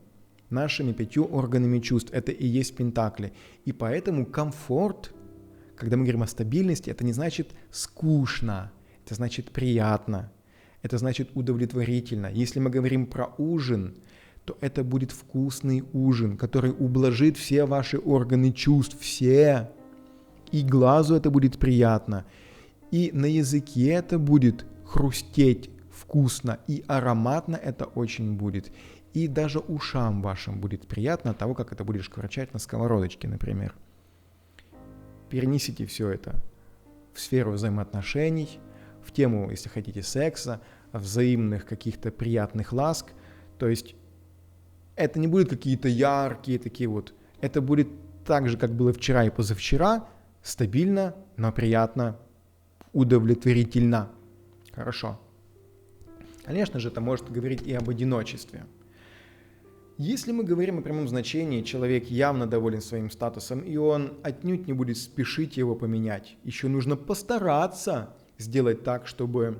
нашими 5 органами чувств. Это и есть пентакли. И поэтому комфорт, когда мы говорим о стабильности, это не значит скучно, это значит приятно, это значит удовлетворительно. Если мы говорим про ужин, то это будет вкусный ужин, который ублажит все ваши органы чувств, все. И глазу это будет приятно. И на языке это будет хрустеть вкусно, и ароматно это очень будет. И даже ушам вашим будет приятно от того, как это будешь шкварчать на сковородочке, например. Перенесите все это в сферу взаимоотношений, в тему, если хотите, секса, взаимных каких-то приятных ласк. То есть это не будут какие-то яркие такие вот. Это будет так же, как было вчера и позавчера, стабильно, но приятно, удовлетворительно. Хорошо. Конечно же, это может говорить и об одиночестве. Если мы говорим о прямом значении, человек явно доволен своим статусом, и он отнюдь не будет спешить его поменять. Еще нужно постараться сделать так, чтобы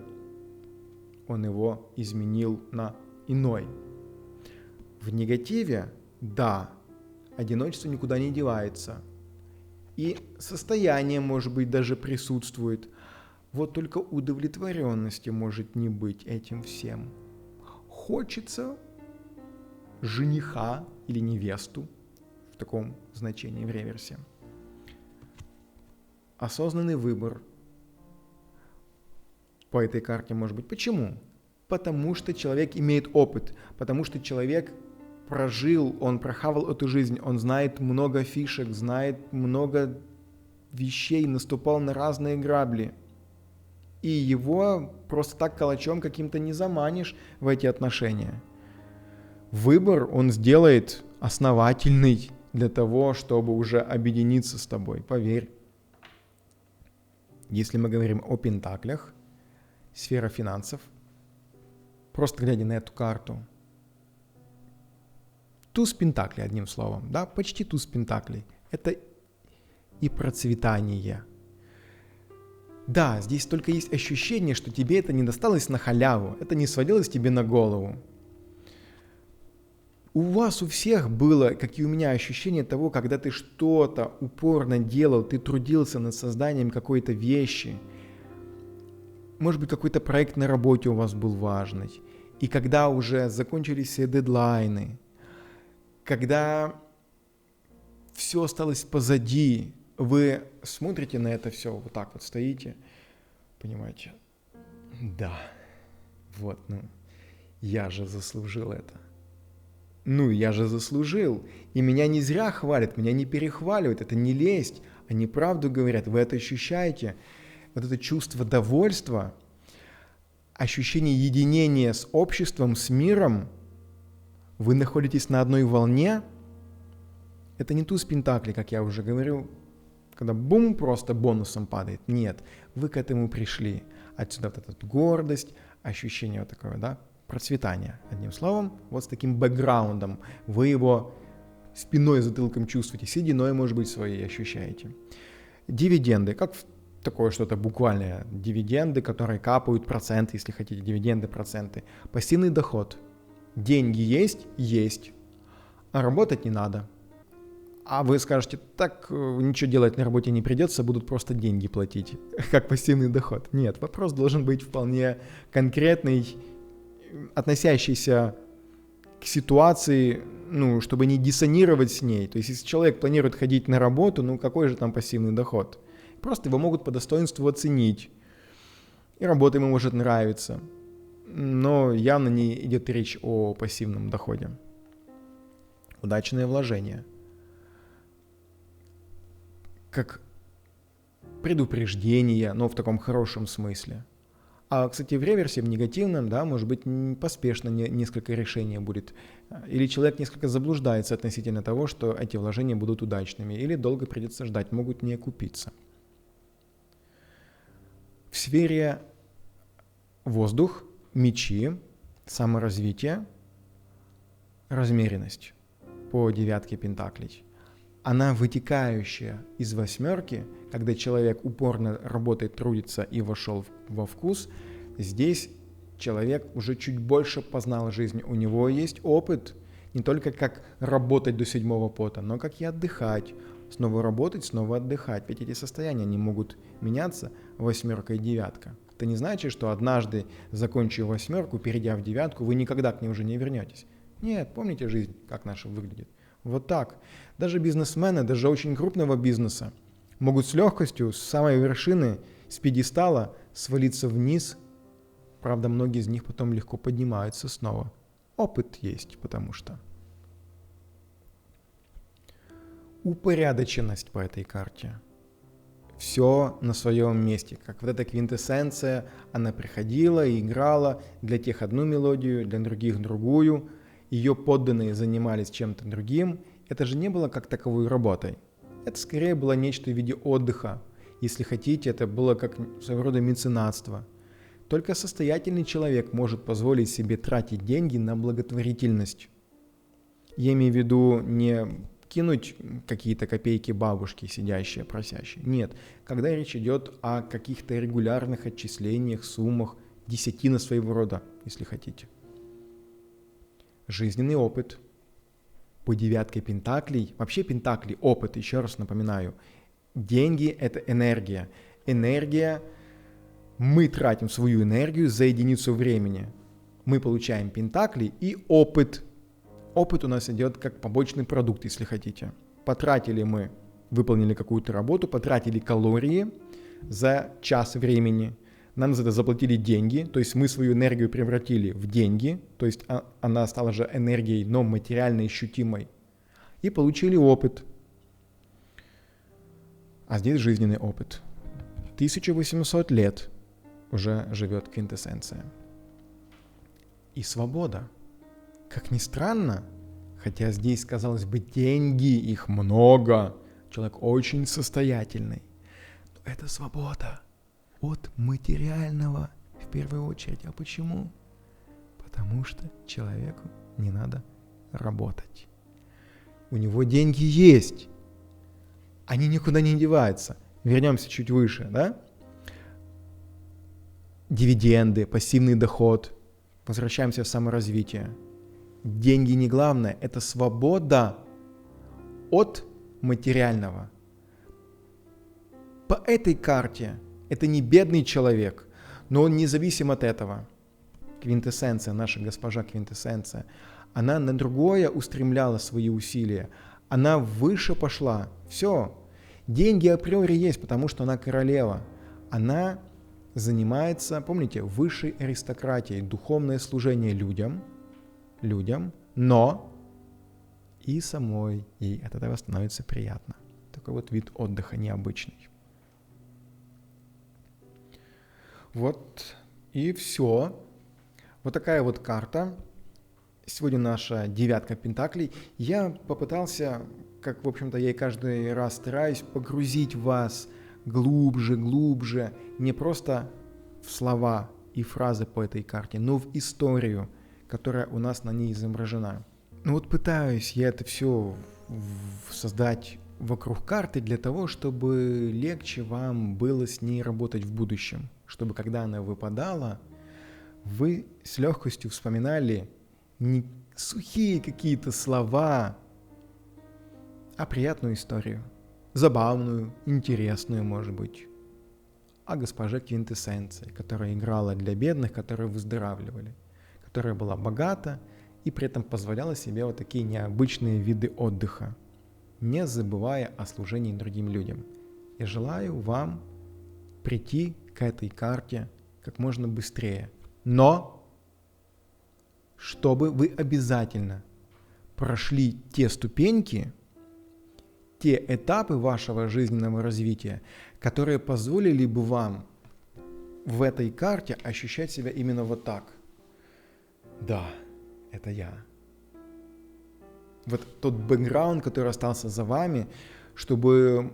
он его изменил на иной. В негативе, да, одиночество никуда не девается. И состояние, может быть, даже присутствует. Вот только удовлетворенности может не быть этим всем. Хочется жениха или невесту в таком значении в реверсе. Осознанный выбор по этой карте может быть. Почему? Потому что человек имеет опыт, потому что человек прожил, он прохавал эту жизнь, он знает много фишек, знает много вещей, наступал на разные грабли. И его просто так калачом каким-то не заманишь в эти отношения. Выбор он сделает основательный для того, чтобы уже объединиться с тобой, поверь. Если мы говорим о пентаклях, сфера финансов, просто глядя на эту карту, туз пентаклей, одним словом, да, почти туз пентаклей, это и процветание. Да, здесь только есть ощущение, что тебе это не досталось на халяву, это не свалилось тебе на голову. У вас у всех было, как и у меня, ощущение того, когда ты что-то упорно делал, ты трудился над созданием какой-то вещи. Может быть, какой-то проект на работе у вас был важный. И когда уже закончились все дедлайны, когда все осталось позади, вы смотрите на это все, вот так вот стоите, понимаете, да, вот, я же заслужил это. Я же заслужил. И меня не зря хвалят, меня не перехваливают. Это не лесть, они правду говорят. Вы это ощущаете. Вот это чувство довольства, ощущение единения с обществом, с миром. Вы находитесь на одной волне. Это не туз пентаклей, как я уже говорил, когда бум, просто бонусом падает. Нет, вы к этому пришли. Отсюда вот эта гордость, ощущение вот такое, да, процветание. Одним словом, вот с таким бэкграундом. Вы его спиной, затылком чувствуете, сединой, может быть, своей ощущаете. Дивиденды, как такое что-то буквальное. Дивиденды, которые капают, проценты, если хотите, дивиденды, проценты. Пассивный доход. Деньги есть? Есть. А работать не надо. А вы скажете, так ничего делать на работе не придется, будут просто деньги платить, как пассивный доход. Нет, вопрос должен быть вполне конкретный, относящийся к ситуации, чтобы не диссонировать с ней. То есть, если человек планирует ходить на работу, какой же там пассивный доход? Просто его могут по достоинству оценить. И работа ему может нравиться. Но явно не идет речь о пассивном доходе. Удачное вложение. Как предупреждение, но в таком хорошем смысле. А, кстати, в реверсе, в негативном, да, может быть, поспешно несколько решений будет. Или человек несколько заблуждается относительно того, что эти вложения будут удачными, или долго придется ждать, могут не окупиться. В сфере воздух, мечи, саморазвитие, размеренность по 9 пентаклей. Она вытекающая из 8, когда человек упорно работает, трудится и вошел во вкус. Здесь человек уже чуть больше познал жизнь. У него есть опыт не только как работать до 7 пота, но как и отдыхать. Снова работать, снова отдыхать. Ведь эти состояния, они могут меняться 8 и 9. Это не значит, что однажды, закончив 8, перейдя в 9, вы никогда к ней уже не вернетесь. Нет, помните жизнь, как наша выглядит? Вот так. Даже бизнесмены, даже очень крупного бизнеса могут с легкостью с самой вершины, с пьедестала свалиться вниз. Правда, многие из них потом легко поднимаются снова. Опыт есть, потому что. Упорядоченность по этой карте. Все на своем месте. Как вот эта квинтэссенция, она приходила и играла для тех одну мелодию, для других другую. Ее подданные занимались чем-то другим. Это же не было как таковой работой. Это скорее было нечто в виде отдыха. Если хотите, это было как своего рода меценатство. Только состоятельный человек может позволить себе тратить деньги на благотворительность. Я имею в виду не кинуть какие-то копейки бабушке, сидящие, просящие. Нет, когда речь идет о каких-то регулярных отчислениях, суммах, десятина своего рода, если хотите. Жизненный опыт. По 9 пентаклей, вообще пентакли, опыт, еще раз напоминаю. Деньги – это энергия. Энергия, мы тратим свою энергию за единицу времени. Мы получаем пентакли и опыт. Опыт у нас идет как побочный продукт, если хотите. Потратили мы, выполнили какую-то работу, потратили калории за час времени. Нам за это заплатили деньги, то есть мы свою энергию превратили в деньги, то есть она стала же энергией, но материально ощутимой, и получили опыт. А здесь жизненный опыт. 1800 лет уже живет квинтэссенция. И свобода. Как ни странно, хотя здесь, казалось бы, деньги, их много, человек очень состоятельный, но это свобода. От материального в первую очередь. А почему? Потому что человеку не надо работать. У него деньги есть. Они никуда не деваются. Вернемся чуть выше, да? Дивиденды, пассивный доход. Возвращаемся в саморазвитие. Деньги не главное, это свобода от материального. По этой карте это не бедный человек, но он независим от этого. Квинтэссенция, наша госпожа квинтэссенция, она на другое устремляла свои усилия. Она выше пошла. Все. Деньги априори есть, потому что она королева. Она занимается, помните, высшей аристократией, духовное служение людям, но и самой ей от этого становится приятно. Такой вот вид отдыха необычный. Вот и все. Вот такая вот карта. Сегодня наша 9 пентаклей. Я попытался, как, в общем-то, я и каждый раз стараюсь, погрузить вас глубже, не просто в слова и фразы по этой карте, но в историю, которая у нас на ней изображена. Ну вот пытаюсь я это все создать вокруг карты для того, чтобы легче вам было с ней работать в будущем. Чтобы когда она выпадала, вы с легкостью вспоминали не сухие какие-то слова, а приятную историю. Забавную, интересную, может быть. О госпоже квинтэссенции, которая играла для бедных, которые выздоравливали, которая была богата и при этом позволяла себе вот такие необычные виды отдыха, не забывая о служении другим людям. Я желаю вам прийти к этой карте как можно быстрее. Но чтобы вы обязательно прошли те ступеньки, те этапы вашего жизненного развития, которые позволили бы вам в этой карте ощущать себя именно вот так. Да, это я. Вот тот бэкграунд, который остался за вами, чтобы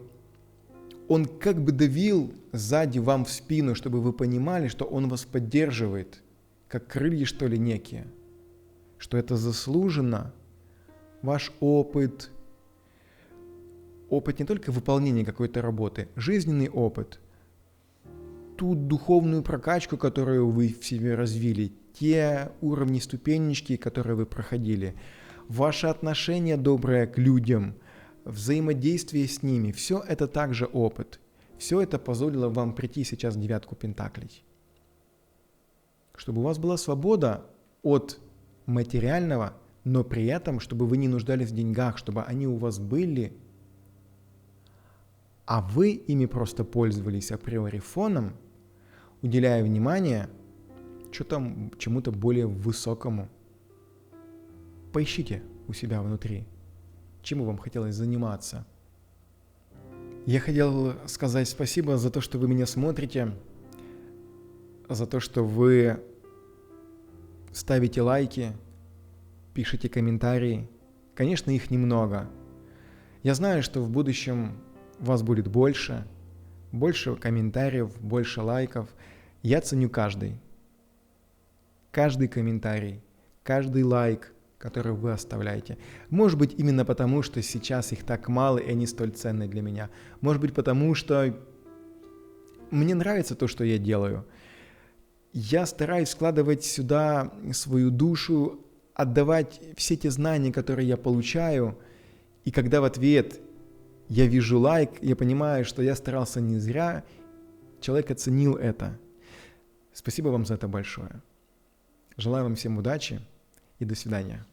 он как бы давил сзади вам в спину, чтобы вы понимали, что он вас поддерживает, как крылья, что ли, некие, что это заслуженно. Ваш опыт не только выполнения какой-то работы, жизненный опыт, ту духовную прокачку, которую вы в себе развили, те уровни, ступенечки, которые вы проходили, ваше отношение доброе к людям, взаимодействие с ними, все это также опыт. Все это позволило вам прийти сейчас в 9 пентаклей. Чтобы у вас была свобода от материального, но при этом, чтобы вы не нуждались в деньгах, чтобы они у вас были, а вы ими просто пользовались априори фоном, уделяя внимание чему-то более высокому. Поищите у себя внутри, чему вам хотелось заниматься. Я хотел сказать спасибо за то, что вы меня смотрите, за то, что вы ставите лайки, пишите комментарии. Конечно, их немного. Я знаю, что в будущем вас будет больше комментариев, больше лайков. Я ценю каждый комментарий, каждый лайк, который вы оставляете. Может быть, именно потому, что сейчас их так мало, и они столь ценны для меня. Может быть, потому что мне нравится то, что я делаю. Я стараюсь вкладывать сюда свою душу, отдавать все те знания, которые я получаю. И когда в ответ я вижу лайк, я понимаю, что я старался не зря, человек оценил это. Спасибо вам за это большое. Желаю вам всем удачи и до свидания.